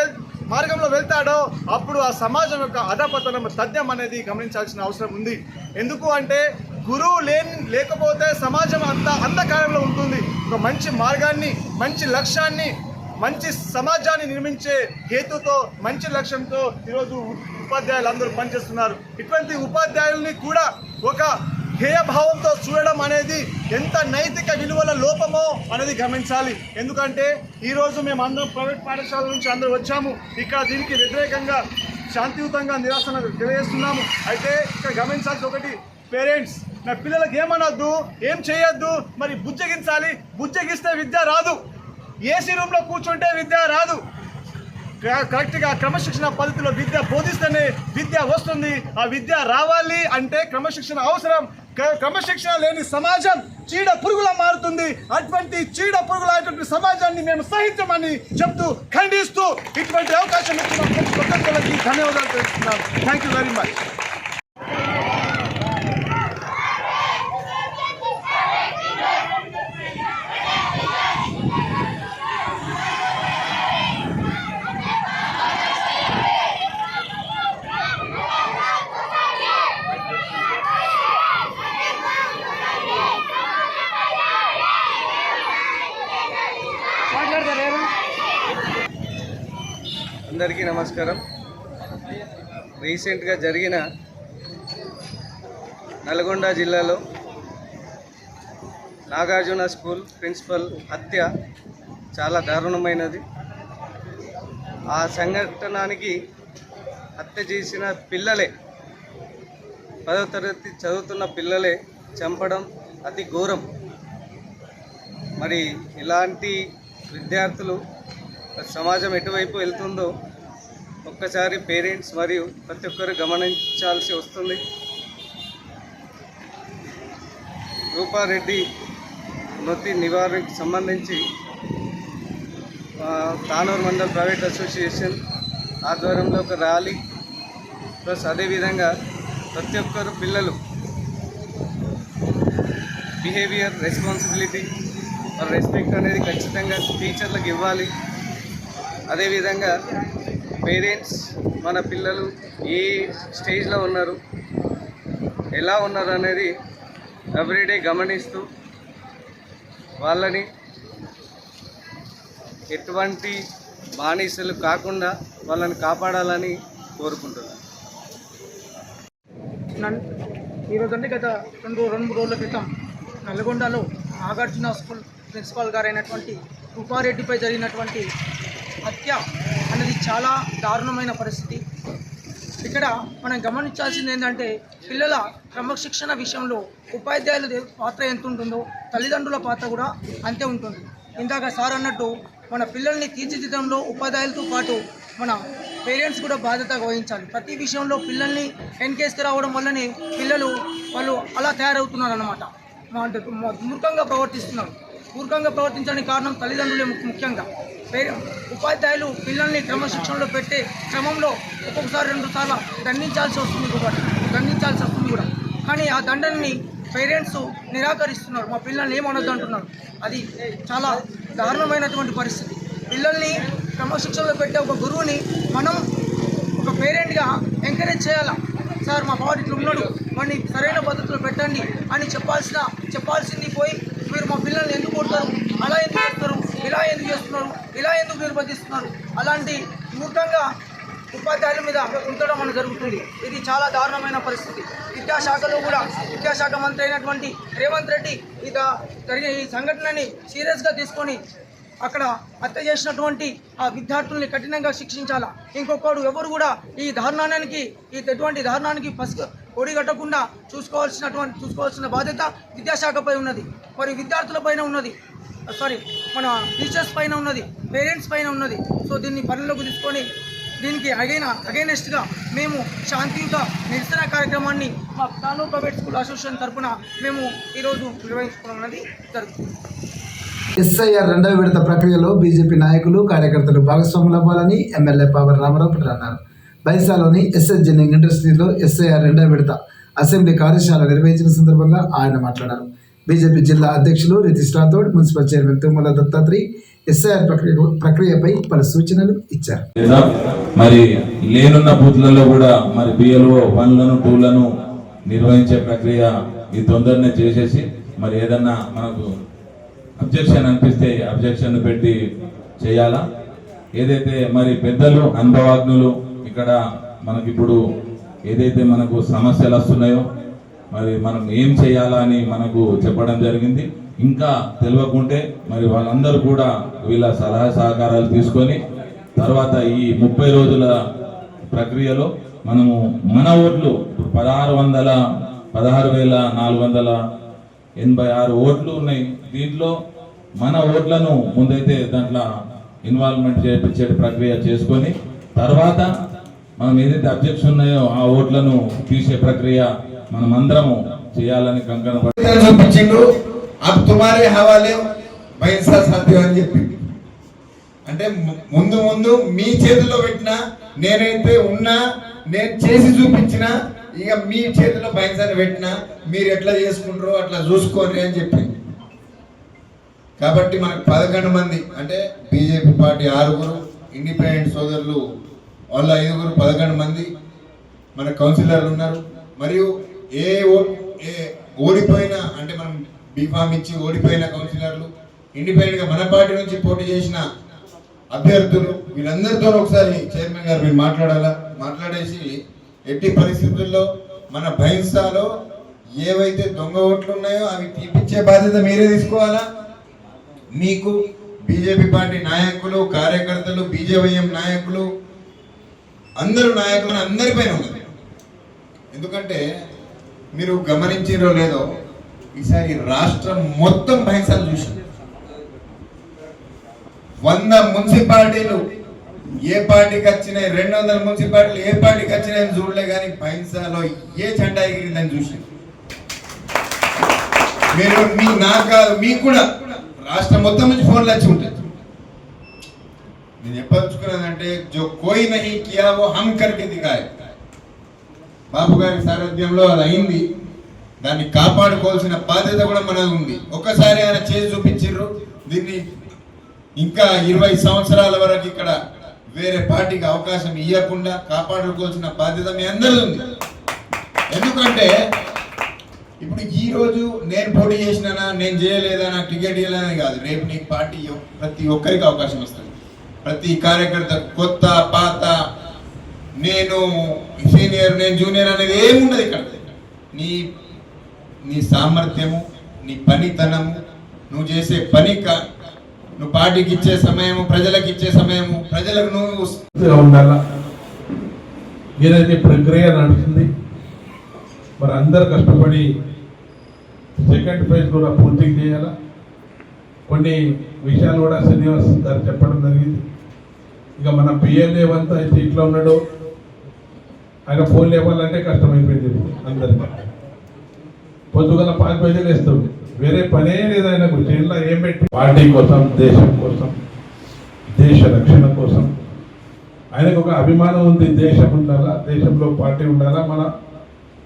మార్గంలో వెళ్తాడో అప్పుడు ఆ సమాజం యొక్క అధపతనం తథ్యం అనేది గమనించాల్సిన అవసరం ఉంది. ఎందుకు అంటే గురువు లేకపోతే సమాజం అంతా అంధకారంలో ఉంటుంది. ఒక మంచి మార్గాన్ని, మంచి లక్ష్యాన్ని మంచి సమాజాన్ని నిర్మించే హేతుతో మంచి లక్ష్యంతో ఈరోజు ఉపాధ్యాయులు అందరూ పనిచేస్తున్నారు. ఇటువంటి ఉపాధ్యాయుల్ని కూడా ఒక ధ్యేయభావంతో చూడడం అనేది ఎంత నైతిక విలువల లోపమో అనేది గమనించాలి. ఎందుకంటే ఈరోజు మేము అందరం ప్రైవేట్ పాఠశాల నుంచి అందరూ వచ్చాము. ఇక్కడ దీనికి వ్యతిరేకంగా శాంతియుతంగా నిరసన తెలియజేస్తున్నాము. అయితే ఇక్కడ గమనించాల్సి ఒకటి, పేరెంట్స్ నా పిల్లలకు ఏమనొద్దు, ఏం చేయొద్దు, మరి బుజ్జగించాలి. బుజ్జగిస్తే విద్య రాదు. ఏసీ రూమ్లో కూర్చుంటే విద్య రాదు. కరెక్ట్గా క్రమశిక్షణ పద్ధతిలో విద్య బోధిస్తేనే విద్య వస్తుంది. ఆ విద్య రావాలి అంటే క్రమశిక్షణ అవసరం. క్రమశిక్షణ లేని సమాజం చీడ పురుగులా మారుతుంది. అటువంటి చీడ పురుగులైనటువంటి సమాజాన్ని మేము సహించమని చెప్తూ ఖండిస్తూ ఇటువంటి అవకాశం ఇచ్చిన ప్రతి ధన్యవాదాలు తెలుస్తున్నాం. Thank you very much. అందరికీ నమస్కారం. రీసెంట్గా జరిగిన నల్గొండ జిల్లాలో నాగార్జున స్కూల్ ప్రిన్సిపల్ హత్య చాలా దారుణమైనది. ఆ సంఘటనకి హత్య చేసిన పిల్లలే, 10వ తరగతి చదువుతున్న పిల్లలే చంపడం అతి ఘోరం. మరి ఇలాంటి విద్యార్థులు సమాజం ఎటువైపు వెళ్తుందో ఒక్కసారి పేరెంట్స్ మరియు ప్రతి ఒక్కరు గమనించాల్సి వస్తుంది. రూపారెడ్డి మృతి నివారణకు సంబంధించి తానూరు మండల్ ప్రైవేట్ అసోసియేషన్ ఆధ్వర్యంలో ఒక ర్యాలీ, ప్లస్ అదేవిధంగా ప్రతి ఒక్కరు పిల్లలు బిహేవియర్, రెస్పాన్సిబిలిటీ, రెస్పెక్ట్ అనేది ఖచ్చితంగా టీచర్లకు ఇవ్వాలి. అదేవిధంగా పేరెంట్స్ మన పిల్లలు ఏ స్టేజ్లో ఉన్నారు, ఎలా ఉన్నారు అనేది ఎవ్రీడే గమనిస్తూ వాళ్ళని ఎటువంటి బానిసలు కాకుండా వాళ్ళని కాపాడాలని కోరుకుంటున్నాను. ఈరోజంటే గత రెండు మూడు రోజుల క్రితం నల్గొండలో నాగార్జున స్కూల్ ప్రిన్సిపాల్ గారైనటువంటి రూపారెడ్డిపై జరిగినటువంటి హత్య అనేది చాలా దారుణమైన పరిస్థితి. ఇక్కడ మనం గమనించాల్సింది ఏంటంటే పిల్లల క్రమశిక్షణ విషయంలో ఉపాధ్యాయుల పాత్ర ఎంత ఉంటుందో తల్లిదండ్రుల పాత్ర కూడా అంతే ఉంటుంది. ఇందాక సార్ అన్నట్టు మన పిల్లల్ని తీర్చిదిద్దడంలో ఉపాధ్యాయులతో పాటు మన పేరెంట్స్ కూడా బాధ్యత వహించాలి. ప్రతి విషయంలో పిల్లల్ని వెనకేసుకు రావడం వల్లనే వాళ్ళు అలా తయారవుతున్నారు అన్నమాట. మూర్ఖంగా ప్రవర్తిస్తున్నారు. మూర్ఖంగా ప్రవర్తించడానికి కారణం తల్లిదండ్రులే ముఖ్యంగా. ఉపాధ్యాయులు పిల్లల్ని క్రమశిక్షణలో పెట్టే క్రమంలో ఒక్కొక్కసారి 2 సార్లు దండించాల్సి వస్తుంది కూడా. కానీ ఆ దండనని పేరెంట్స్ నిరాకరిస్తున్నారు. మా పిల్లల్ని ఏమనొద్దు అంటున్నారు. అది చాలా దారుణమైనటువంటి పరిస్థితి. పిల్లల్ని క్రమశిక్షణలో పెట్టే ఒక గురువుని మనం ఒక పేరెంట్గా ఎంకరేజ్ చేయాలా. సార్ మా బాబు ఇట్లా ఉన్నాడు, వాడిని సరైన పద్ధతిలో పెట్టండి అని చెప్పాల్సింది పోయి మీరు మా పిల్లల్ని ఎందుకు కొడతారు, అలా ఎందుకు చేస్తారు, ఇలా ఎందుకు చేస్తున్నారు, ఇలా ఎందుకు నిర్బంధిస్తున్నారు, అలాంటి మూర్ఖంగా ఉపాధ్యాయుల మీద ఉంచడం అనేది జరుగుతుంది. ఇది చాలా దారుణమైన పరిస్థితి. విద్యాశాఖలో కూడా విద్యాశాఖ మంత్రి అయినటువంటి రేవంత్ రెడ్డి జరిగిన ఈ సంఘటనని సీరియస్గా తీసుకొని అక్కడ హత్య చేసినటువంటి ఆ విద్యార్థుల్ని కఠినంగా శిక్షించాలా. ఇంకొకడు ఎవరు కూడా ఎటువంటి దారుణానికి ఒడిగట్టకుండా చూసుకోవాల్సిన బాధ్యత విద్యాశాఖపై ఉన్నది, మరి విద్యార్థుల పైన ఉన్నది, మన టీచర్స్ పైన ఉన్నది, పేరెంట్స్ పైన ఉన్నది. సో దీన్ని పరిగణలోకి తీసుకొని దీనికి అగైనెస్ట్గా మేము శాంతియుత నిరసన కార్యక్రమాన్ని మా తానూరు ప్రైవేట్ స్కూల్ అసోసియేషన్ తరఫున మేము ఈరోజు నిర్వహించుకున్నది జరుగుతుంది. ఎస్ఐఆర్ 2వ విడత ప్రక్రియలో బీజేపీ నాయకులు కార్యకర్తలు భాగస్వాములు అవ్వాలని ఎమ్మెల్యే పావర్ రామారావు అన్నారు. బైసాలోని ఎస్ఎస్ జెన్నింగ్ ఇండస్ట్రీలో ఎస్ఐఆర్ 2వ విడత అసెంబ్లీ కార్యశాల నిర్వహించిన సందర్భంగా ఆయన మాట్లాడారు. బీజేపీ జిల్లా అధ్యక్షులు Nitish Rathod, municipal chairman Tummala Dattatreya SIR ప్రక్రియపై పలు సూచనలు ఇచ్చారు. మరి లేనున్న బూత్లలో కూడా మరి బిఎల్ఓ 1లను 2లను నిర్వహించే ప్రక్రియ ఈ తొందరనే చేసేసి మరి ఏదన్నా మనకు అబ్జెక్షన్ అనిపిస్తే అబ్జెక్షన్ పెట్టి చేయాలా. ఏదైతే మరి పెద్దలు అనుభవజ్ఞులు ఇక్కడ మనకిప్పుడు ఏదైతే మనకు సమస్యలు వస్తున్నాయో మరి మనం ఏం చేయాలా అని మనకు చెప్పడం జరిగింది. ఇంకా తెలియకుంటే మరి వాళ్ళందరూ కూడా వీళ్ళ సలహా సహకారాలు తీసుకొని తర్వాత ఈ 30 రోజుల ప్రక్రియలో మనము మన ఓట్లు 16,486 ఓట్లు ఉన్నాయి. దీంట్లో మన ఓట్లను ముందైతే దాంట్లో ఇన్వాల్వ్మెంట్ చేయించే ప్రక్రియ చేసుకొని తర్వాత మనం ఏదైతే అబ్జెక్షన్ ఉన్నాయో ఆ ఓట్లను తీసే ప్రక్రియ మనం అందరము చేయాలని కంకణ చూపించిండు. అబ్ తుమారే హవాలే బైన్సా సాధ్యం అని చెప్పి అంటే ముందు ముందు మీ చేతిలో పెట్టినా నేనైతే ఉన్నా నేను చేసి చూపించిన ఇక మీ చేతిలో బైన్సాన్ని పెట్టినా మీరు ఎట్లా చేసుకుంటారో అట్లా చూసుకోండి అని చెప్పింది. కాబట్టి మనకు 11 మంది అంటే బీజేపీ పార్టీ 6, ఇండిపెండెంట్ సోదరులు వాళ్ళ 5, 11 మంది మన కౌన్సిలర్లు ఉన్నారు. మరియు ఓడిపోయిన అంటే మనం బీఫామ్ ఇచ్చి ఓడిపోయిన కౌన్సిలర్లు, ఇండిపెండెంట్గా మన పార్టీ నుంచి పోటీ చేసిన అభ్యర్థులు, వీళ్ళందరితో ఒకసారి చైర్మన్ గారు మీరు మాట్లాడాలా. మాట్లాడేసి ఎట్టి పరిస్థితుల్లో మన బైన్సాలో ఏవైతే దొంగ ఓట్లు ఉన్నాయో అవి తీపిచ్చే బాధ్యత మీరే తీసుకోవాలా. మీకు బీజేపీ పార్టీ నాయకులు, కార్యకర్తలు, బీజేవైఎం నాయకులు, అందరూ నాయకులు అందరిపైన ఉన్నది. ఎందుకంటే మీరు గమనించారో లేదో ఈసారి రాష్ట్రం మొత్తం బైన్సాలు చూసింది. 100 మున్సిపాలిటీలు ఏ పార్టీకి వచ్చినాయి, 200 మున్సిపాలిటీలు ఏ పార్టీకి వచ్చినాయని చూడలే కానీ బైన్సాలో ఏ జెండా ఎగిరిందని చూసింది. మీరు నాకు కాదు మీకు కూడా రాష్ట్రం మొత్తం నుంచి ఫోన్లు వచ్చి ఉంటాయి. నేను చెప్పదలుచుకున్నదంటే జో కోయి నహీ కియా వో హమ్ కర్కే దిఖాయే. బాబు గారి సారథ్యంలో అది అయింది. దాన్ని కాపాడుకోవాల్సిన బాధ్యత కూడా మనది ఉంది. ఒక్కసారి ఆయన చేసి చూపించారు. దీన్ని ఇంకా 20 సంవత్సరాల వరకు ఇక్కడ వేరే పార్టీకి అవకాశం ఇవ్వకుండా కాపాడుకోవాల్సిన బాధ్యత మీ అందరిది ఉంది. ఎందుకంటే ఇప్పుడు ఈ రోజు నేను పోటీ చేసినా నేను చేయలేదా నాకు టికెట్ ఇవ్వలేదని కాదు. రేపు నీ పార్టీ ప్రతి ఒక్కరికి అవకాశం ఇస్తుంది. ప్రతి కార్యకర్త కొత్త పాత, నేను సీనియర్ నేను జూనియర్ అనేది ఏముండదు ఇక్కడ. నీ సామర్థ్యము, నీ పనితనము, నువ్వు చేసే పని, నువ్వు పార్టీకి ఇచ్చే సమయము, ప్రజలకు ఇచ్చే సమయము, ప్రజలకు నువ్వు ఉండాలా. ఏదైతే ప్రక్రియ నడుస్తుంది మరి అందరు కష్టపడి సెకండ్ ఫేజ్ కూడా పూర్తి చేయాలా. కొన్ని విషయాలు కూడా శ్రీనివాస్ గారు చెప్పడం జరిగింది. ఇక మన పిఎల్ఏ అంతా అయితే ఇట్లా ఉన్నాడు, ఆయన ఫోన్ లేవాలంటే కష్టమైపోయింది. అందరికీ పొద్దుగల 5 పేజీలు వేస్తుంది, వేరే పనే లేదు ఆయనకు. జైల్లో ఏం పెట్టి పార్టీ కోసం, దేశం కోసం, దేశ రక్షణ కోసం ఆయనకు ఒక అభిమానం ఉంది. దేశం ఉండాలా, దేశంలో పార్టీ ఉండాలా,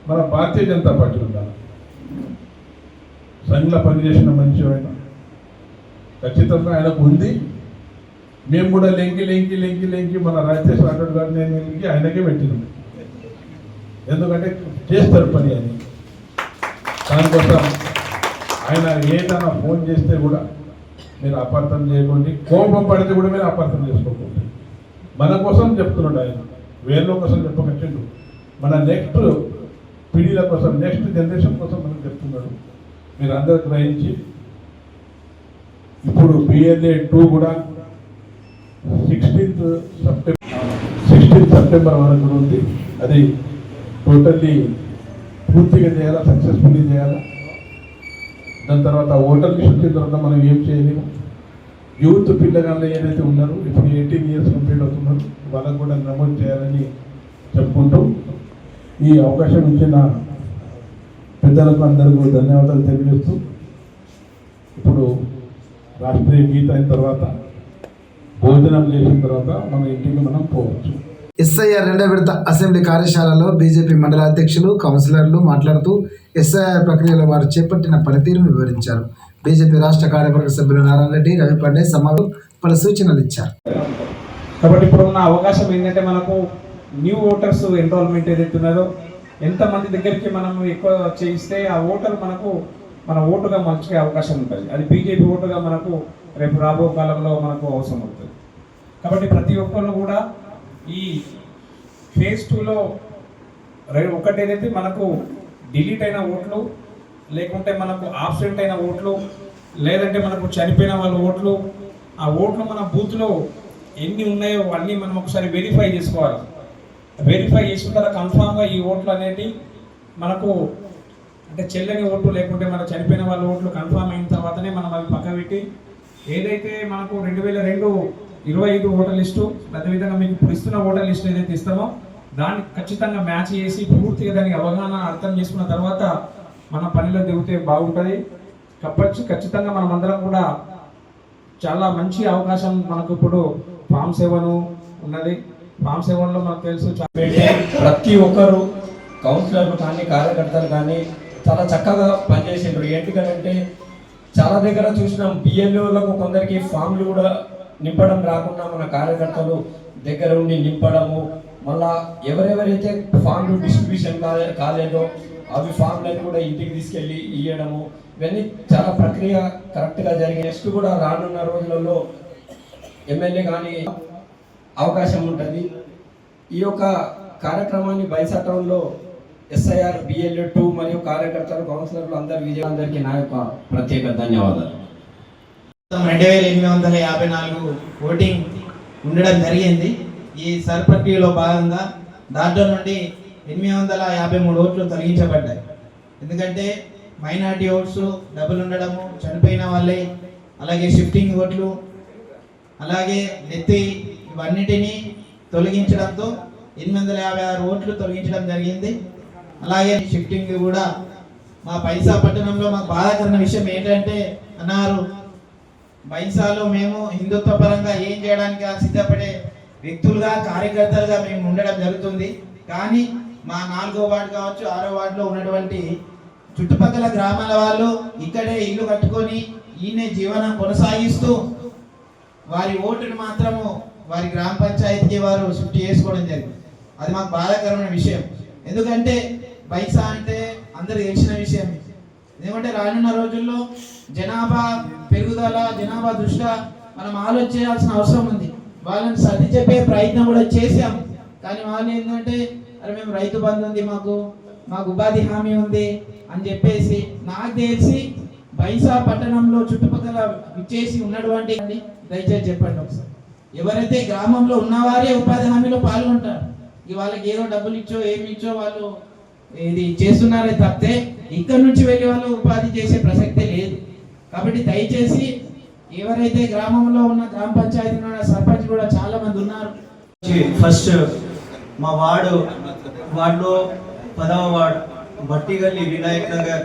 మన భారతీయ జనతా పార్టీ ఉండాలి. సంఘంలో పనిచేసిన మనిషి ఆయన ఖచ్చితంగా ఆయనకు ఉంది. మేము కూడా లెంకి మన రాజేష్ రాఠోడ్ గారు నేను వెళ్ళి ఆయనకే పెట్టినాం. ఎందుకంటే చేస్తారు పని అని. దానికోసం ఆయన ఏదైనా ఫోన్ చేస్తే కూడా మీరు అపార్థం చేయకండి, కోపం పడితే కూడా మీరు అపార్థం చేసుకోకండి. మన కోసం చెప్తున్నాడు ఆయన, వేరే కోసం చెప్పకచ్చిండు. మన నెక్స్ట్ పీడీల కోసం, నెక్స్ట్ జనరేషన్ కోసం మనం చెప్తున్నాడు. మీరు అందరూ గ్రహించి ఇప్పుడు PLA 2 కూడా 16th సెప్టెంబర్ వరకు ఉంది. అది టోటల్లీ పూర్తిగా చేయాలా, సక్సెస్ఫుల్లీ చేయాలా. దాని తర్వాత ఓటర్ లిస్ట్ వచ్చిన తర్వాత మనం ఏం చేయలేము. యూత్ పిల్లగాళ్ళు ఏదైతే ఉన్నారో ఇప్పుడు 18 years కంప్లీట్ అవుతున్నారు, వాళ్ళకు కూడా నమోదు చేయాలని చెప్పుకుంటూ ఈ అవకాశం ఇచ్చిన పెద్దలకు అందరికీ ధన్యవాదాలు తెలియజేస్తూ ఇప్పుడు రాష్ట్రీయ గీత అయిన తర్వాత భోజనం చేసిన తర్వాత మన ఇంటికి మనం పోవచ్చు. SIR 2వ విడత అసెంబ్లీ కార్యశాలలో బీజేపీ మండల అధ్యక్షులు, కౌన్సిలర్లు మాట్లాడుతూ SIR ప్రక్రియలో వారు చేపట్టిన పనితీరును వివరించారు. బీజేపీ రాష్ట్ర కార్యవర్గ సభ్యులు నారాయణ రెడ్డి, రవి పండే సమావేశంలో పలు సూచనలు ఇచ్చారు. కాబట్టి ఇప్పుడున్న అవకాశం ఏంటంటే మనకు న్యూ ఓటర్స్ ఎన్రోల్మెంట్ ఏదైతే ఉన్నదో ఎంతమంది దగ్గరికి మనం ఎక్కువ చేయిస్తే ఆ ఓటర్ మనకు మన ఓటుగా మలుచుకే అవకాశం ఉంటుంది. అది బీజేపీ ఓటుగా మనకు రేపు రాబో కాలంలో మనకు అవసరం అవుతుంది. కాబట్టి ప్రతి ఒక్కరు కూడా ఈ ఫేజ్ 2లో ఒకటి ఏదైతే మనకు డిలీట్ అయిన ఓట్లు, లేకుంటే మనకు ఆబ్సెంట్ అయిన ఓట్లు, లేదంటే మనకు చనిపోయిన వాళ్ళ ఓట్లు, ఆ ఓట్లు మన బూత్లో ఎన్ని ఉన్నాయో అన్నీ మనం ఒకసారి వెరిఫై చేసుకోవాలి. వెరిఫై చేసిన తర్వాత కన్ఫామ్గా ఈ ఓట్లు అనేవి మనకు అంటే చెల్లని ఓట్లు లేకుంటే మన చనిపోయిన వాళ్ళ ఓట్లు కన్ఫామ్ అయిన తర్వాతనే మనం అవి పక్క పెట్టి ఏదైతే మనకు 2025 ఓటర్ లిస్టు, అదేవిధంగా మీకు ఇప్పుడు ఇస్తున్న ఓటర్ లిస్టు ఏదైతే ఇస్తామో దాన్ని ఖచ్చితంగా మ్యాచ్ చేసి పూర్తిగా దానికి అవగాహన అర్థం చేసుకున్న తర్వాత మన పనిలో దిగితే బాగుంటుంది. ఖచ్చితంగా మనం అందరం కూడా చాలా మంచి అవకాశం మనకు ఇప్పుడు ఫామ్ 7 ఉన్నది. ఫామ్ 7లో మనకు తెలుసు ప్రతి ఒక్కరు కౌన్సిలర్లు కానీ కార్యకర్తలు కానీ చాలా చక్కగా పనిచేసిండ్రు. ఎందుకంటే చాలా దగ్గర చూసినాం బిఎల్ఓలకు కొందరికి ఫామ్లు కూడా నింపడం రాకుండా మన కార్యకర్తలు దగ్గర ఉండి నింపడము, మళ్ళా ఎవరెవరైతే ఫామ్లు డిస్ట్రిబ్యూషన్ కాలేదో అవి ఫామ్లను కూడా ఇంటికి తీసుకెళ్ళి ఇవ్వడము, ఇవన్నీ చాలా ప్రక్రియ కరెక్ట్గా జరిగి నెక్స్ట్ కూడా రానున్న రోజులలో ఎమ్మెల్యే కానీ అవకాశం ఉంటుంది. ఈ యొక్క కార్యక్రమాన్ని బైసా టౌన్లో ఎస్ఐఆర్ బిఎల్ఏ 2 మరియు కార్యకర్తలు కౌన్సిలర్లు అందరికీ నా యొక్క ప్రత్యేక ధన్యవాదాలు. 2854 ఓటింగ్ ఉండడం జరిగింది. ఈ సర్ ప్రక్రియలో భాగంగా దాంట్లో నుండి 853 ఓట్లు తొలగించబడ్డాయి. ఎందుకంటే మైనార్టీ ఓట్స్ డబుల్ ఉండడము, చనిపోయిన వాళ్ళే, అలాగే షిఫ్టింగ్ ఓట్లు, అలాగే నెత్తి, ఇవన్నిటినీ తొలగించడంతో 856 ఓట్లు తొలగించడం జరిగింది. అలాగే షిఫ్టింగ్ కూడా మా బైంసా పట్టణంలో మాకు బాధాకరమైన విషయం ఏంటంటే అన్నారు, బైంసాలో మేము హిందుత్వ పరంగా ఏం చేయడానికి సిద్ధపడే వ్యక్తులుగా కార్యకర్తలుగా మేము ఉండడం జరుగుతుంది. కానీ మా 4వ వార్డు కావచ్చు 6వ వార్డులో ఉన్నటువంటి చుట్టుపక్కల గ్రామాల వాళ్ళు ఇక్కడే ఇల్లు కట్టుకొని ఈయనే జీవనం కొనసాగిస్తూ వారి ఓటును మాత్రము వారి గ్రామ పంచాయతీకి వారు షిఫ్ట్ చేసుకోవడం జరిగింది. అది మాకు బాధాకరమైన విషయం. ఎందుకంటే బైసా అంటే అందరికి తెలిసిన విషయం. ఎందుకంటే రానున్న రోజుల్లో జనాభా పెరుగుదల, జనాభా దృష్ట్యా మనం ఆలోచించాల్సిన అవసరం ఉంది. వాళ్ళని సర్ది చెప్పే ప్రయత్నం కూడా చేశాం. కానీ వాళ్ళు ఏంటంటే అరే మేము రైతు బంధు ఉంది, మాకు ఉపాధి హామీ ఉంది అని చెప్పేసి, నాకు తెలిసి బైసా పట్టణంలో చుట్టుపక్కల విచ్చేసి ఉన్నటువంటి దయచేసి చెప్పండి ఒకసారి, ఎవరైతే గ్రామంలో ఉన్నవారే ఉపాధి హామీలో పాల్గొంటారు. వాళ్ళకి ఏదో డబ్బులు ఇచ్చో ఏమి ఇచ్చో వాళ్ళు ఇది చేస్తున్నారే తప్పితే ఇక్కడ నుంచి వెళ్ళి వాళ్ళు ఉపాధి చేసే ప్రసక్తే లేదు. కాబట్టి దయచేసి ఎవరైతే గ్రామంలో ఉన్న గ్రామ పంచాయతీ సర్పంచ్ కూడా చాలా మంది ఉన్నారు. ఫస్ట్ మా వార్డులో 10వ వార్డు బట్టిగల్లి వినాయక్ నగర్,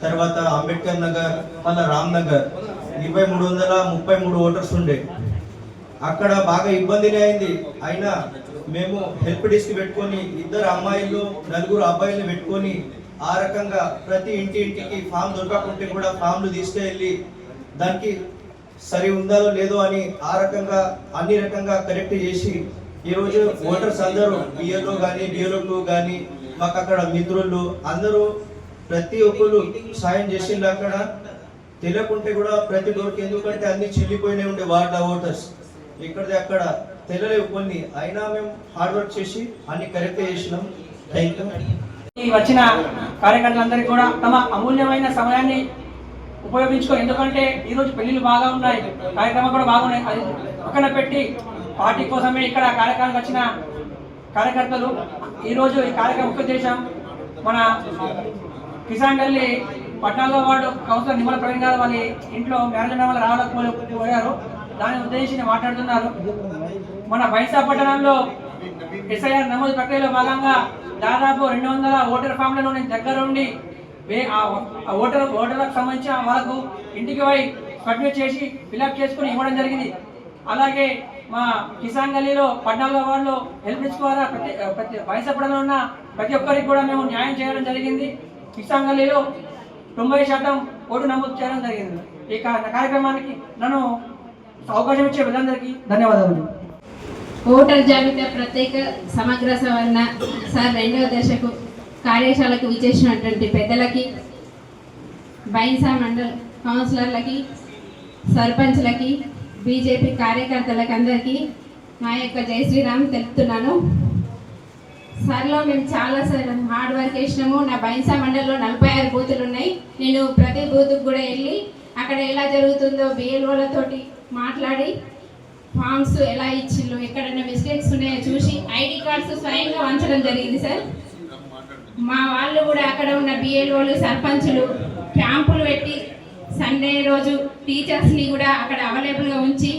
తర్వాత అంబేద్కర్ నగర్, మళ్ళీ రామ్ నగర్ 2333 ఓటర్స్ ఉండే. అక్కడ బాగా ఇబ్బందినే అయింది. అయినా మేము హెల్ప్ డెస్క్ పెట్టుకొని 2 అమ్మాయిలు 4 అబ్బాయిలను పెట్టుకొని ఆ రకంగా ప్రతి ఇంటికి ఫామ్ దొరకకుంటే కూడా ఫామ్లు తీసుకెళ్ళి దానికి సరి ఉందో లేదో అని ఆ రకంగా అన్ని రకంగా కరెక్ట్ చేసి ఈరోజు ఓటర్స్ అందరూ బిఎల్ఓ కానీ బిఎల్ఓ కానీ మాకు అక్కడ మిత్రులు అందరూ ప్రతి ఒక్కరు సాయం చేసిండు. అక్కడ తెలియకుంటే కూడా ప్రతి డోర్కి, ఎందుకంటే అన్ని చెల్లిపోయినాయి ఉండే వార్డు ఓటర్స్, ఇక్కడిది అక్కడ తెలియలేవు కొన్ని, అయినా మేము హార్డ్ వర్క్ చేసి అన్ని కరెక్ట్ చేసినాం. Thank you. వచ్చిన కార్యకర్తలందరికీ కూడా తమ అమూల్యమైన సమయాన్ని ఉపయోగించుకో, ఎందుకంటే ఈరోజు పెళ్లిళ్ళు బాగా ఉన్నాయి, కార్యక్రమాలు కూడా బాగున్నాయి, అది పక్కన పెట్టి పార్టీ కోసమే ఇక్కడ కార్యక్రమానికి వచ్చిన కార్యకర్తలు ఈరోజు ఈ కార్యక్రమం ముఖ్య ఉద్దేశం మన కిసాన్ గల్లీ 14వ వార్డు కౌన్సిలర్ నిమ్మల ప్రవీణ్ గారు వాళ్ళ ఇంట్లో మ్యారేజ్ వల్ల రావలేకపోయారు. దాన్ని ఉద్దేశించి మాట్లాడుతున్నారు. మన బైంసా పట్టణంలో ఎస్ఐఆర్ నమోదు ప్రక్రియలో భాగంగా దాదాపు 200 ఓటర్ ఫామ్లను నేను దగ్గర ఉండి ఓటర్లకు సంబంధించిన వాళ్ళకు ఇంటికి పోయి సబ్మిట్ చేసి ఫిల్అప్ చేసుకుని ఇవ్వడం జరిగింది. అలాగే మా కిసాన్ గల్లీలో 14వ వార్డులో హెల్ప్ డెస్క్ ద్వారా ప్రతి బైంసా పట్టణంలో ఉన్న ప్రతి ఒక్కరికి కూడా మేము న్యాయం చేయడం జరిగింది. కిసాన్ గల్లీలో 90% ఓటు నమోదు చేయడం జరిగింది. ఈ కార్యక్రమానికి నన్ను అవకాశం ఇచ్చే వీళ్ళందరికీ ధన్యవాదాలు. ఓటర్ జాబితా ప్రత్యేక సమగ్ర సవరణ సార్ 2వ దశకు కార్యశాలకు విచ్చేసినటువంటి పెద్దలకి, బైంసా మండల్ కౌన్సిలర్లకి, సర్పంచ్లకి, బీజేపీ కార్యకర్తలకి అందరికీ నా యొక్క జై శ్రీరామ్ తెలుపుతున్నాను. సార్లో మేము చాలా హార్డ్ వర్క్ చేసినాము. నా బైన్సా మండలంలో 46 బూతులు ఉన్నాయి. నేను ప్రతి బూత్కి కూడా వెళ్ళి అక్కడ ఎలా జరుగుతుందో బిఎల్ఓలతోటి మాట్లాడి ఫామ్స్ ఎలా ఇచ్చిళ్ళు, ఎక్కడైనా మిస్టేక్స్ ఉన్నాయో చూసి ఐడి కార్డ్స్ స్వయంగా వంచడం జరిగింది సార్. మా వాళ్ళు కూడా అక్కడ ఉన్న బిఎల్ఓలు, సర్పంచులు క్యాంపులు పెట్టి సండే రోజు టీచర్స్ని కూడా అక్కడ అవైలబుల్గా ఉంచి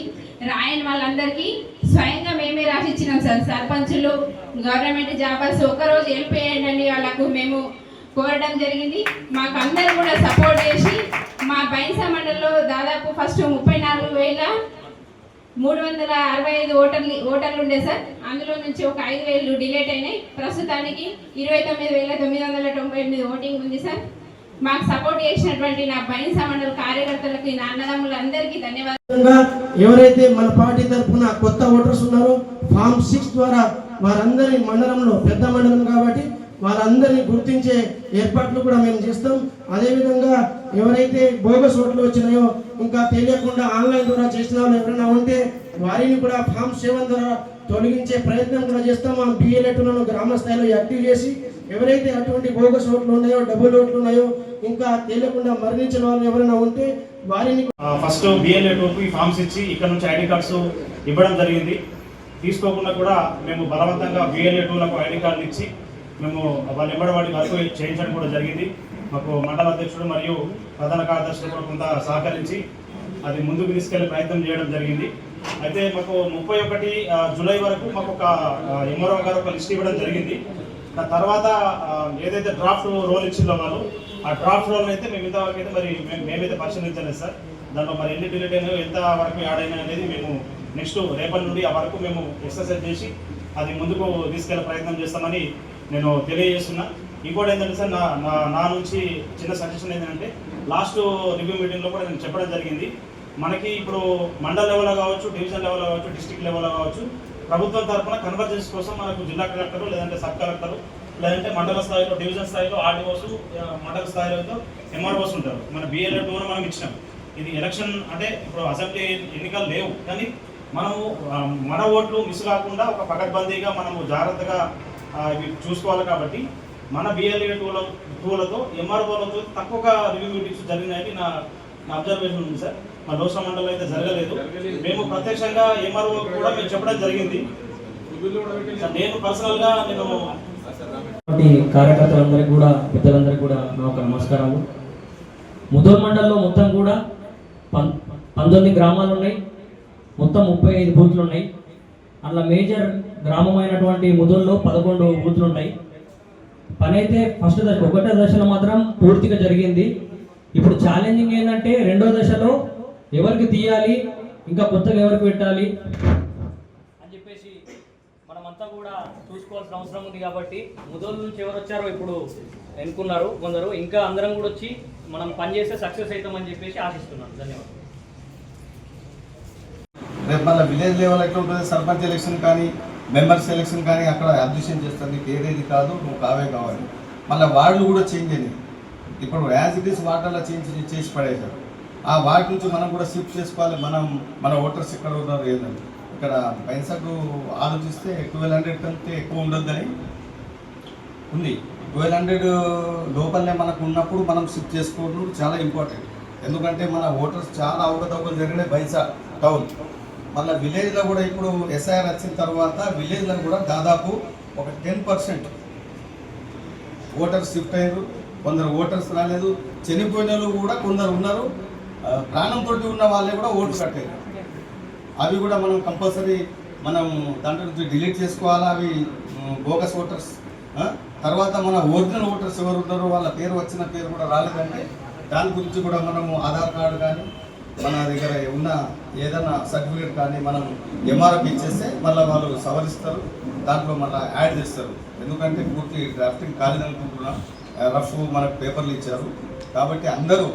రాయని వాళ్ళందరికీ స్వయంగా మేమే రాసిచ్చినాం సార్. సర్పంచులు, గవర్నమెంట్ జాబర్స్ ఒక్కరోజు వెళ్ళిపోయండి అని వాళ్ళకు మేము కోరడం జరిగింది. మాకు అందరూ కూడా సపోర్ట్ చేసి మా బైన్సా మండలంలో దాదాపు ఫస్ట్ 34,365 ఓటర్లు ఉండే సార్. అందులో నుంచి ఒక 5,000 డిలేట్ అయినాయి. ప్రస్తుతానికి 29,998 ఓటింగ్ ఉంది సార్. మాకు సపోర్ట్ చేసినటువంటి నా బైన్సా మండల కార్యకర్తలకి, నా అన్నదమ్ములందరికీ ధన్యవాదాలు. ఎవరైతే మన పార్టీ తరఫున కొత్త ఓటర్స్ ఉన్నారో ఫామ్ 6 ద్వారా వారందరి మండలంలో, పెద్ద మండలం కాబట్టి వారందరినీ గుర్తించే ఏర్పాట్లు కూడా మేము చేస్తాం. అదేవిధంగా ఎవరైతే బోగస్ ఓట్లు వచ్చినాయో ఇంకా తెలియకుండా ఆన్లైన్ ద్వారా చేసిన వాళ్ళు ఎవరైనా ఉంటే వారిని కూడా ఫామ్ 7 ద్వారా తొలగించే ప్రయత్నం కూడా చేస్తాం. ఆ బిఎల్ఏలను గ్రామ స్థాయిలో యాక్టివ్ చేసి ఎవరైతే అటువంటి బోగస్ ఓట్లు ఉన్నాయో, డబుల్ ఓట్లు ఉన్నాయో, ఇంకా తెలియకుండా మరణించిన వాళ్ళు ఎవరైనా ఉంటే వారిని ఫస్ట్ బిఎల్ఏ టోకు ఈ ఫామ్స్ ఇచ్చి ఇక్కడ నుంచి ఐడి కార్డ్స్ ఇవ్వడం జరిగింది. తీసుకోకుండా కూడా మేము బలవంతంగా బిఎల్ఏ టూలకు ఐడి కార్డులు ఇచ్చి మేము వాళ్ళు ఇవ్వడం వర్క్ చేయించడం కూడా జరిగింది. మాకు మండల అధ్యక్షుడు మరియు ప్రధాన కార్యదర్శులు కూడా కొంత సహకరించి అది ముందుకు తీసుకెళ్లే ప్రయత్నం చేయడం జరిగింది. అయితే మాకు 31 జూలై వరకు మాకు ఒక ఎంఆర్ఓ గారు ఒక లిస్ట్ ఇవ్వడం జరిగింది. దాని తర్వాత ఏదైతే డ్రాఫ్ట్ రోల్ ఇచ్చిందో వాళ్ళు, ఆ డ్రాఫ్ట్ రోల్ అయితే మేము ఇంతవరకు అయితే మరి మేమైతే పరిశీలించలేదు సార్. దాంట్లో మరి ఎన్ని డిలీట్ అయినాయో, ఎంత వరకు యాడ్ అయినా అనేది మేము నెక్స్ట్ రేపటి నుండి ఆ వరకు మేము ఎక్సర్సైజ్ చేసి అది ముందుకు తీసుకెళ్లే ప్రయత్నం చేస్తామని నేను తెలియజేస్తున్నా. ఇంకోటి ఏంటంటే సార్, నా నుంచి చిన్న సజెషన్ ఏంటంటే, లాస్ట్ రివ్యూ మీటింగ్లో కూడా నేను చెప్పడం జరిగింది. మనకి ఇప్పుడు మండల్ లెవెల్లో కావచ్చు, డివిజన్ లెవెల్లో కావచ్చు, డిస్ట్రిక్ట్ లెవెల్లో కావచ్చు, ప్రభుత్వం తరఫున కన్వర్జెన్స్ కోసం మనకు జిల్లా కలెక్టర్, లేదంటే సబ్ కలెక్టర్, లేదంటే మండల స్థాయిలో, డివిజన్ స్థాయిలో ఆర్డీఓస్, మండల స్థాయిలో ఎంఆర్ఓస్ ఉంటారు. మన బిఎల్ఏ టూను మనం ఇచ్చినాం. ఇది ఎలక్షన్ అంటే ఇప్పుడు అసెంబ్లీ ఎన్నికలు లేవు, కానీ మనము మన ఓట్లు మిస్ కాకుండా ఒక పకడ్బందీగా మనము జాగ్రత్తగా ఇవి చూసుకోవాలి. కాబట్టి మన బిఎల్ఏ టూలతో ఎంఆర్ఓలతో తక్కువగా రివ్యూ మీటింగ్స్ జరిగినాయని నా అబ్జర్వేషన్ ఉంది సార్. మా లోసా మండలం అయితే జరగలేదు. మేము ప్రత్యక్షంగా ఎంఆర్ఓ కూడా మేము చెప్పడం జరిగింది. నేను పర్సనల్గా కార్యకర్తలందరికీ కూడా, పెద్దలందరికీ కూడా నా ఒక నమస్కారాలు. ముదోల్ మండలంలో మొత్తం కూడా 19 గ్రామాలు ఉన్నాయి. మొత్తం 35 బూత్లు ఉన్నాయి. అట్లా మేజర్ గ్రామం అయినటువంటి ముదోల్లో 11 బూత్లు ఉన్నాయి. పని అయితే ఫస్ట్ దశ, 1వ దశలో మాత్రం పూర్తిగా జరిగింది. ఇప్పుడు ఛాలెంజింగ్ ఏంటంటే 2వ దశలో ఎవరికి తీయాలి, ఇంకా కొత్తగా ఎవరికి పెట్టాలి అని చెప్పేసి మనమంతా కూడా చూసుకోవాల్సిన అవసరం ఉంది. కాబట్టి ముదోల్ నుంచి ఎవరు వచ్చారో ఇప్పుడు ఎన్నుకున్నారు కొందరు, ఇంకా అందరం కూడా వచ్చి మనం పనిచేస్తే సక్సెస్ అవుతామని చెప్పేసి ఆశిస్తున్నాను. ధన్యవాదాలు. రేపు మళ్ళీ విలేజ్ లెవెల్ ఎట్లా ఉంటుంది, సర్పంచ్ ఎలక్షన్ కానీ, మెంబర్స్ ఎలక్షన్ కానీ అక్కడ అబ్జెక్షన్ చేస్తారు. నీకు ఏదేది కాదు, నువ్వు కావాలి. మళ్ళీ వార్డులు కూడా చేంజ్ అయినాయి. ఇప్పుడు యాజ్ ఇట్ ఈస్ వార్డుల్లో చేసి పడేశారు. ఆ వార్డు నుంచి మనం కూడా షిఫ్ట్ చేసుకోవాలి. మన ఓటర్స్ ఇక్కడ ఉన్నారు ఏదండి. ఇక్కడ పైసకు ఆలోచిస్తే 1200 కంటే ఎక్కువ ఉండొద్దని ఉంది. 1200 లోపలనే మనకు ఉన్నప్పుడు మనం షిఫ్ట్ చేసుకోవడం చాలా ఇంపార్టెంట్. ఎందుకంటే మన ఓటర్స్ చాలా అవకతవకలు జరిగినాయి బైసా టౌన్. మళ్ళీ విలేజ్లో కూడా ఇప్పుడు ఎస్ఐఆర్ వచ్చిన తర్వాత విలేజ్లో కూడా దాదాపు ఒక 10% ఓటర్స్ షిఫ్ట్ అయ్యారు. కొందరు ఓటర్స్ రాలేదు. చనిపోయిన వాళ్ళు కూడా కొందరు ఉన్నారు. ప్రాణంతో ఉన్న వాళ్ళే కూడా ఓట్లు కట్టారు. అవి కూడా మనం కంపల్సరీ మనం దాంట్లో నుంచి డిలీట్ చేసుకోవాలా. అవి బోగస్ ఓటర్స్. తర్వాత మన ఒరిజినల్ ఓటర్స్ ఎవరు ఉన్నారో వాళ్ళ పేరు వచ్చిన పేరు కూడా రాలేదంటే దాని గురించి కూడా మనము ఆధార్ కార్డు కానీ మన దగ్గర ఉన్న ఏదైనా సర్టిఫికేట్ కానీ మనం ఎంఆర్ఎఫ్ ఇచ్చేస్తే మళ్ళీ వాళ్ళు సవరిస్తారు, దాంట్లో మళ్ళీ యాడ్ చేస్తారు. ఎందుకంటే పూర్తి డ్రాఫ్టింగ్ కాలేదనుకుంటున్నాం. రఫ్ మనకు పేపర్లు ఇచ్చారు. కాబట్టి అందరూ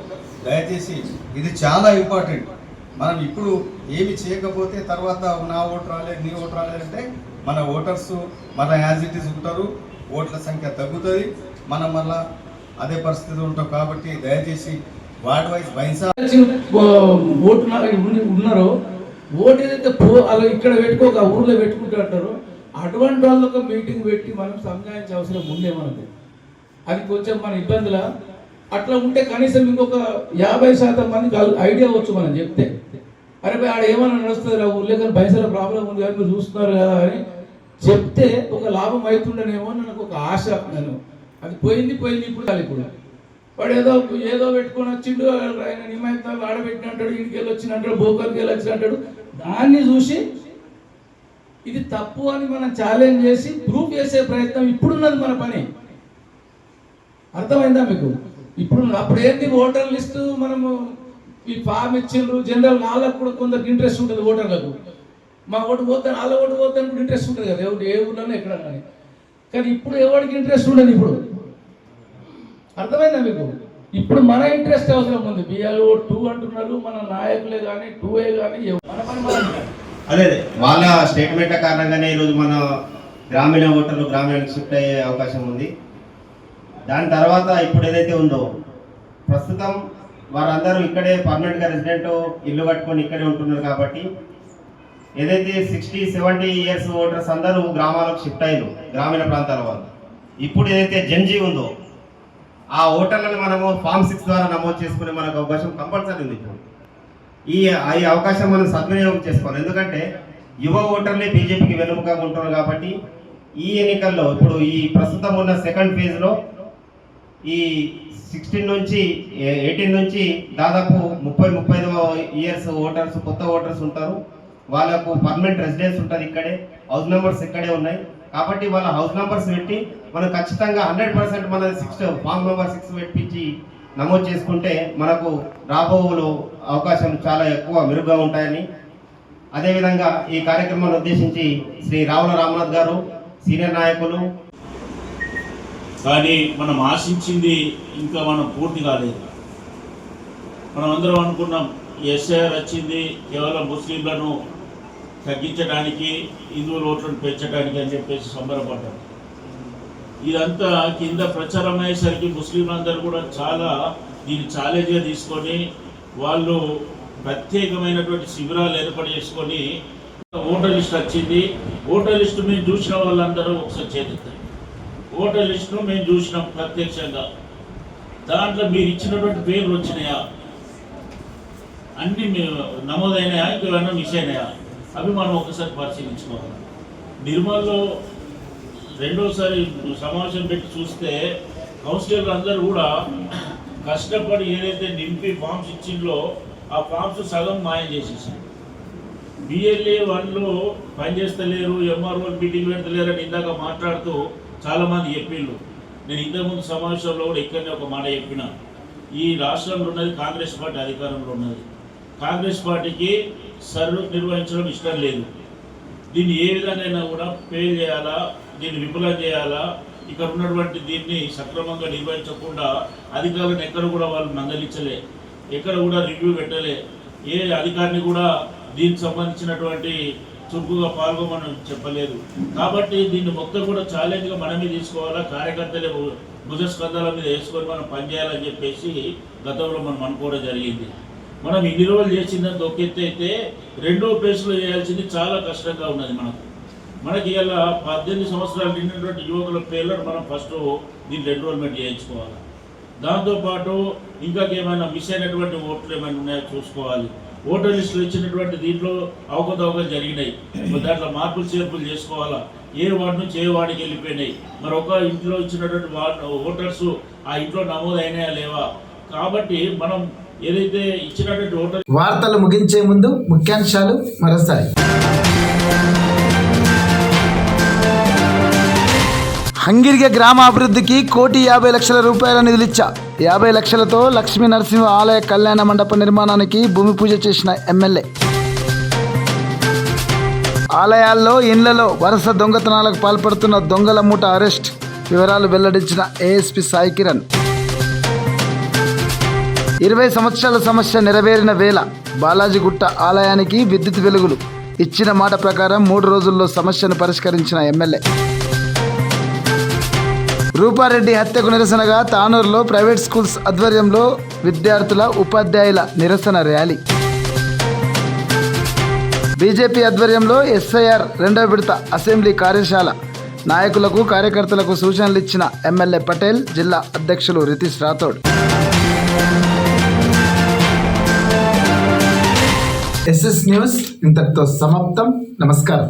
దయచేసి ఇది చాలా ఇంపార్టెంట్. మనం ఇప్పుడు ఏమి చేయకపోతే తర్వాత నా ఓటు రాలేదు, నీ ఓటు రాలేదంటే మన ఓటర్స్ మన యాజ్ ఇట్ ఈస్ ఉంటారు. ఓట్ల సంఖ్య తగ్గుతుంది. మనం మళ్ళీ అదే పరిస్థితి ఉంటాం. కాబట్టి దయచేసి వార్డ్ వైజ్ బైన్సా ఓటు ఉన్నారో ఓటు ఏదైతే అలా ఇక్కడ పెట్టుకోక ఊర్లో పెట్టుకుంటూ అంటారో అటువంటి వాళ్ళకు మీటింగ్ పెట్టి మనం సంజాయించే అవసరం ఉండే మనకు. అది కొంచెం మన ఇబ్బందుల అట్లా ఉంటే కనీసం ఇంకొక 50% మందికి ఐడియా వచ్చు మనం చెప్తే, అరే ఆడ ఏమైనా నడుస్తుంది రా ఊళ్ళో కానీ పైసల ప్రాబ్లం ఉంది కానీ మీరు చూస్తున్నారు కదా అని చెప్తే ఒక లాభం అవుతుండనేమో నాకు ఒక ఆశ. నేను అది పోయింది ఇప్పుడు ఇప్పుడు వాడు ఏదో పెట్టుకొని వచ్చిండు, ఆయన నియమితాలు ఆడబెట్టిన అంటాడు, ఇంటికి వెళ్ళి వచ్చిన అంటాడు, బోకర్కి వెళ్ళి వచ్చిన అంటాడు. దాన్ని చూసి ఇది తప్పు అని మనం ఛాలెంజ్ చేసి ప్రూఫ్ చేసే ప్రయత్నం ఇప్పుడున్నది మన పని. అర్థమైందా మీకు? ఇప్పుడు అప్పుడు ఏంటి ఓటర్ లిస్టు మనము ఈ ఫామ్ ఇచ్చిండ్రు, జనరల్ వాళ్ళకు కూడా కొందరికి ఇంట్రెస్ట్ ఉంటుంది, ఓటర్లకు మా ఓటు పోతాను వాళ్ళ ఓటు పోతాను కూడా ఇంట్రెస్ట్ ఉంటుంది కదా, ఎవరు ఏ ఊళ్ళో ఎక్కడ కానీ ఇప్పుడు ఎవరికి ఇంట్రెస్ట్ ఉండదు. ఇప్పుడు అర్థమైందా మీకు? ఇప్పుడు మన ఇంట్రెస్ట్ అవసరం ఉంది. బిఆర్ఓ 2 అంటున్నారు, మన నాయకులే కానీ 2A కానీ అదే వాళ్ళ స్టేట్మెంట్ల కారణంగానే ఈరోజు మన గ్రామీణ ఓటర్లు గ్రామీణకు షిఫ్ట్ అయ్యే అవకాశం ఉంది. దాని తర్వాత ఇప్పుడు ఏదైతే ఉందో ప్రస్తుతం వారందరూ ఇక్కడే పర్మనెంట్గా రెసిడెంట్ ఇల్లు కట్టుకొని ఇక్కడే ఉంటున్నారు కాబట్టి ఏదైతే 60-70 ఇయర్స్ ఓటర్స్ అందరూ గ్రామాలకు షిఫ్ట్ అయ్యారు, గ్రామీణ ప్రాంతాల వాళ్ళు. ఇప్పుడు ఏదైతే జెన్జీ ఉందో ఆ ఓటర్లను మనము ఫామ్ 6 ద్వారా నమోదు చేసుకునే మనకు అవకాశం కంపల్సరీ ఉంది. ఇప్పుడు ఈ అవకాశం మనం సద్వినియోగం చేసుకోవాలి. ఎందుకంటే యువ ఓటర్లే బీజేపీకి వెనుకగా ఉంటున్నారు కాబట్టి ఈ ఎన్నికల్లో ఇప్పుడు ఈ ప్రస్తుతం ఉన్న సెకండ్ ఫేజ్లో ఈ 16 నుంచి 18 నుంచి దాదాపు 30-35 ఇయర్స్ ఓటర్స్ కొత్త ఓటర్స్ ఉంటారు. వాళ్ళకు పర్మనెంట్ రెసిడెన్స్ ఉంటుంది, ఇక్కడే హౌస్ నెంబర్స్ ఇక్కడే ఉన్నాయి కాబట్టి వాళ్ళ హౌస్ నెంబర్స్ పెట్టి మనం ఖచ్చితంగా 100% మన ఫామ్ నెంబర్ 6 పెట్టించి నమోదు చేసుకుంటే మనకు రాబోలు అవకాశాలు చాలా ఎక్కువ మెరుగ్గా ఉంటాయని. అదేవిధంగా ఈ కార్యక్రమాన్ని ఉద్దేశించి శ్రీ రావుల రామనాథ్ గారు సీనియర్ నాయకులు. కానీ మనం ఆశించింది ఇంకా మనం పూర్తి కాలేదు. మనం అందరం అనుకున్నాం ఎస్ఐఆర్ వచ్చింది కేవలం ముస్లింలను తగ్గించడానికి, హిందువుల ఓట్లను పెంచడానికి అని చెప్పేసి సంబరపడ్డారు. ఇదంతా కింద ప్రచారం అయ్యేసరికి ముస్లింలందరూ కూడా చాలా దీన్ని ఛాలెంజ్గా తీసుకొని వాళ్ళు ప్రత్యేకమైనటువంటి శిబిరాలు ఏర్పాటు చేసుకొని ఓటర్ లిస్ట్ వచ్చింది. ఓటర్ లిస్టు మేము చూసిన వాళ్ళందరూ ఒకసారి చేతుతారు. ఓటర్ లిస్టును మేము చూసినాం ప్రత్యక్షంగా. దాంట్లో మీరు ఇచ్చినటువంటి పేర్లు వచ్చినాయా, అన్నీ నమోదైనాయా, ఇంకేమైనా మిస్ అయినాయా, అవి మనం ఒకసారి పరిశీలించుకోవాలి. నిర్మల్లో రెండోసారి సమావేశం పెట్టి చూస్తే కౌన్సిలర్లు అందరూ కూడా కష్టపడి ఏదైతే నింపి ఫామ్స్ ఇచ్చిందో ఆ ఫామ్స్ సగం మాయం చేసేసారు. బిఎల్ఏ వాళ్ళు పనిచేస్తలేరు, ఎంఆర్ఓ మీటింగ్ పెడతలేరు అని ఇందాక మాట్లాడుతూ చాలామంది చెప్పిళ్ళు. నేను ఇంతకుముందు సమావేశంలో కూడా ఇక్కడనే ఒక మాట చెప్పిన, ఈ రాష్ట్రంలో ఉన్నది కాంగ్రెస్ పార్టీ అధికారంలో ఉన్నది. కాంగ్రెస్ పార్టీకి సర్వ్ నిర్వహించడం ఇష్టం లేదు. దీన్ని ఏ విధంగా కూడా పే చేయాలా, దీన్ని విఫలం చేయాలా, ఇక్కడ ఉన్నటువంటి దీన్ని సక్రమంగా నిర్వహించకుండా అధికారులను ఎక్కడ కూడా వాళ్ళు మందలించలే, ఎక్కడ కూడా రివ్యూ పెట్టలే, ఏ అధికారిని కూడా దీనికి సంబంధించినటువంటి చురుకుగా పాల్గొమని చెప్పలేదు. కాబట్టి దీన్ని మొత్తం కూడా ఛాలెంజ్గా మనమే తీసుకోవాలా, కార్యకర్తలే భుజస్కంధాల మీద వేసుకొని మనం పనిచేయాలని చెప్పేసి గతంలో మనం అనుకోవడం జరిగింది. మనం ఇన్ని రోజులు చేసిందంత ఒక ఎత్తు అయితే రెండో ప్లేస్లో చేయాల్సింది చాలా కష్టంగా ఉన్నది. మనకి ఇలా 18 సంవత్సరాలు నిండినటువంటి యువకుల పేర్లను మనం ఫస్ట్ దీన్ని ఎన్రోల్మెంట్ చేయించుకోవాలి. దాంతోపాటు ఇంకా ఏమైనా మిస్ అయినటువంటి ఓట్లు ఏమైనా ఉన్నాయో చూసుకోవాలి. ఓటర్ లిస్టులు ఇచ్చినటువంటి దీంట్లో అవకతవకలు జరిగినాయి, దాంట్లో మార్పులు చేర్పులు చేసుకోవాలా. ఏ వార్డు నుంచి ఏ వార్డుకి వెళ్ళిపోయినాయి, మరి ఒక ఇంట్లో ఇచ్చినటువంటి ఓటర్స్ ఆ ఇంట్లో నమోదు అయినాయా లేవా. కాబట్టి మనం ఏదైతే ఇచ్చినటువంటి ఓటర్. వార్తలు ముగించే ముందు ముఖ్యాంశాలు మరోసారి. హంగిరిగ గ్రామాభివృద్ధికి 1,50,00,000 రూపాయల నిధులిచ్చా. 50 లక్షలతో లక్ష్మీ నరసింహ ఆలయ కళ్యాణ మండప నిర్మాణానికి భూమి పూజ చేసిన ఎమ్మెల్యే. ఆలయాల్లో ఇండ్లలో వరుస దొంగతనాలకు పాల్పడుతున్న దొంగల మూట అరెస్ట్. వివరాలు వెల్లడించిన ఏఎస్పీ సాయి కిరణ్. 20 సంవత్సరాల సమస్య నెరవేరిన వేళ బాలాజీగుట్ట ఆలయానికి విద్యుత్ వెలుగులు. ఇచ్చిన మాట ప్రకారం 3 రోజుల్లో సమస్యను పరిష్కరించిన ఎమ్మెల్యే. రూపారెడ్డి హత్యకు నిరసనగా తానూరులో ప్రైవేట్ స్కూల్స్ ఆధ్వర్యంలో విద్యార్థుల ఉపాధ్యాయుల నిరసన ర్యాలీ. బీజేపీ ఆధ్వర్యంలో ఎస్ఐఆర్ 2వ విడత అసెంబ్లీ కార్యశాల. నాయకులకు కార్యకర్తలకు సూచనలు ఇచ్చిన ఎమ్మెల్యే పటేల్, జిల్లా అధ్యక్షులు రితీష్ రాథోడ్. ఎస్ఎస్ న్యూస్ ఇంతటితో సమాప్తం. నమస్కారం.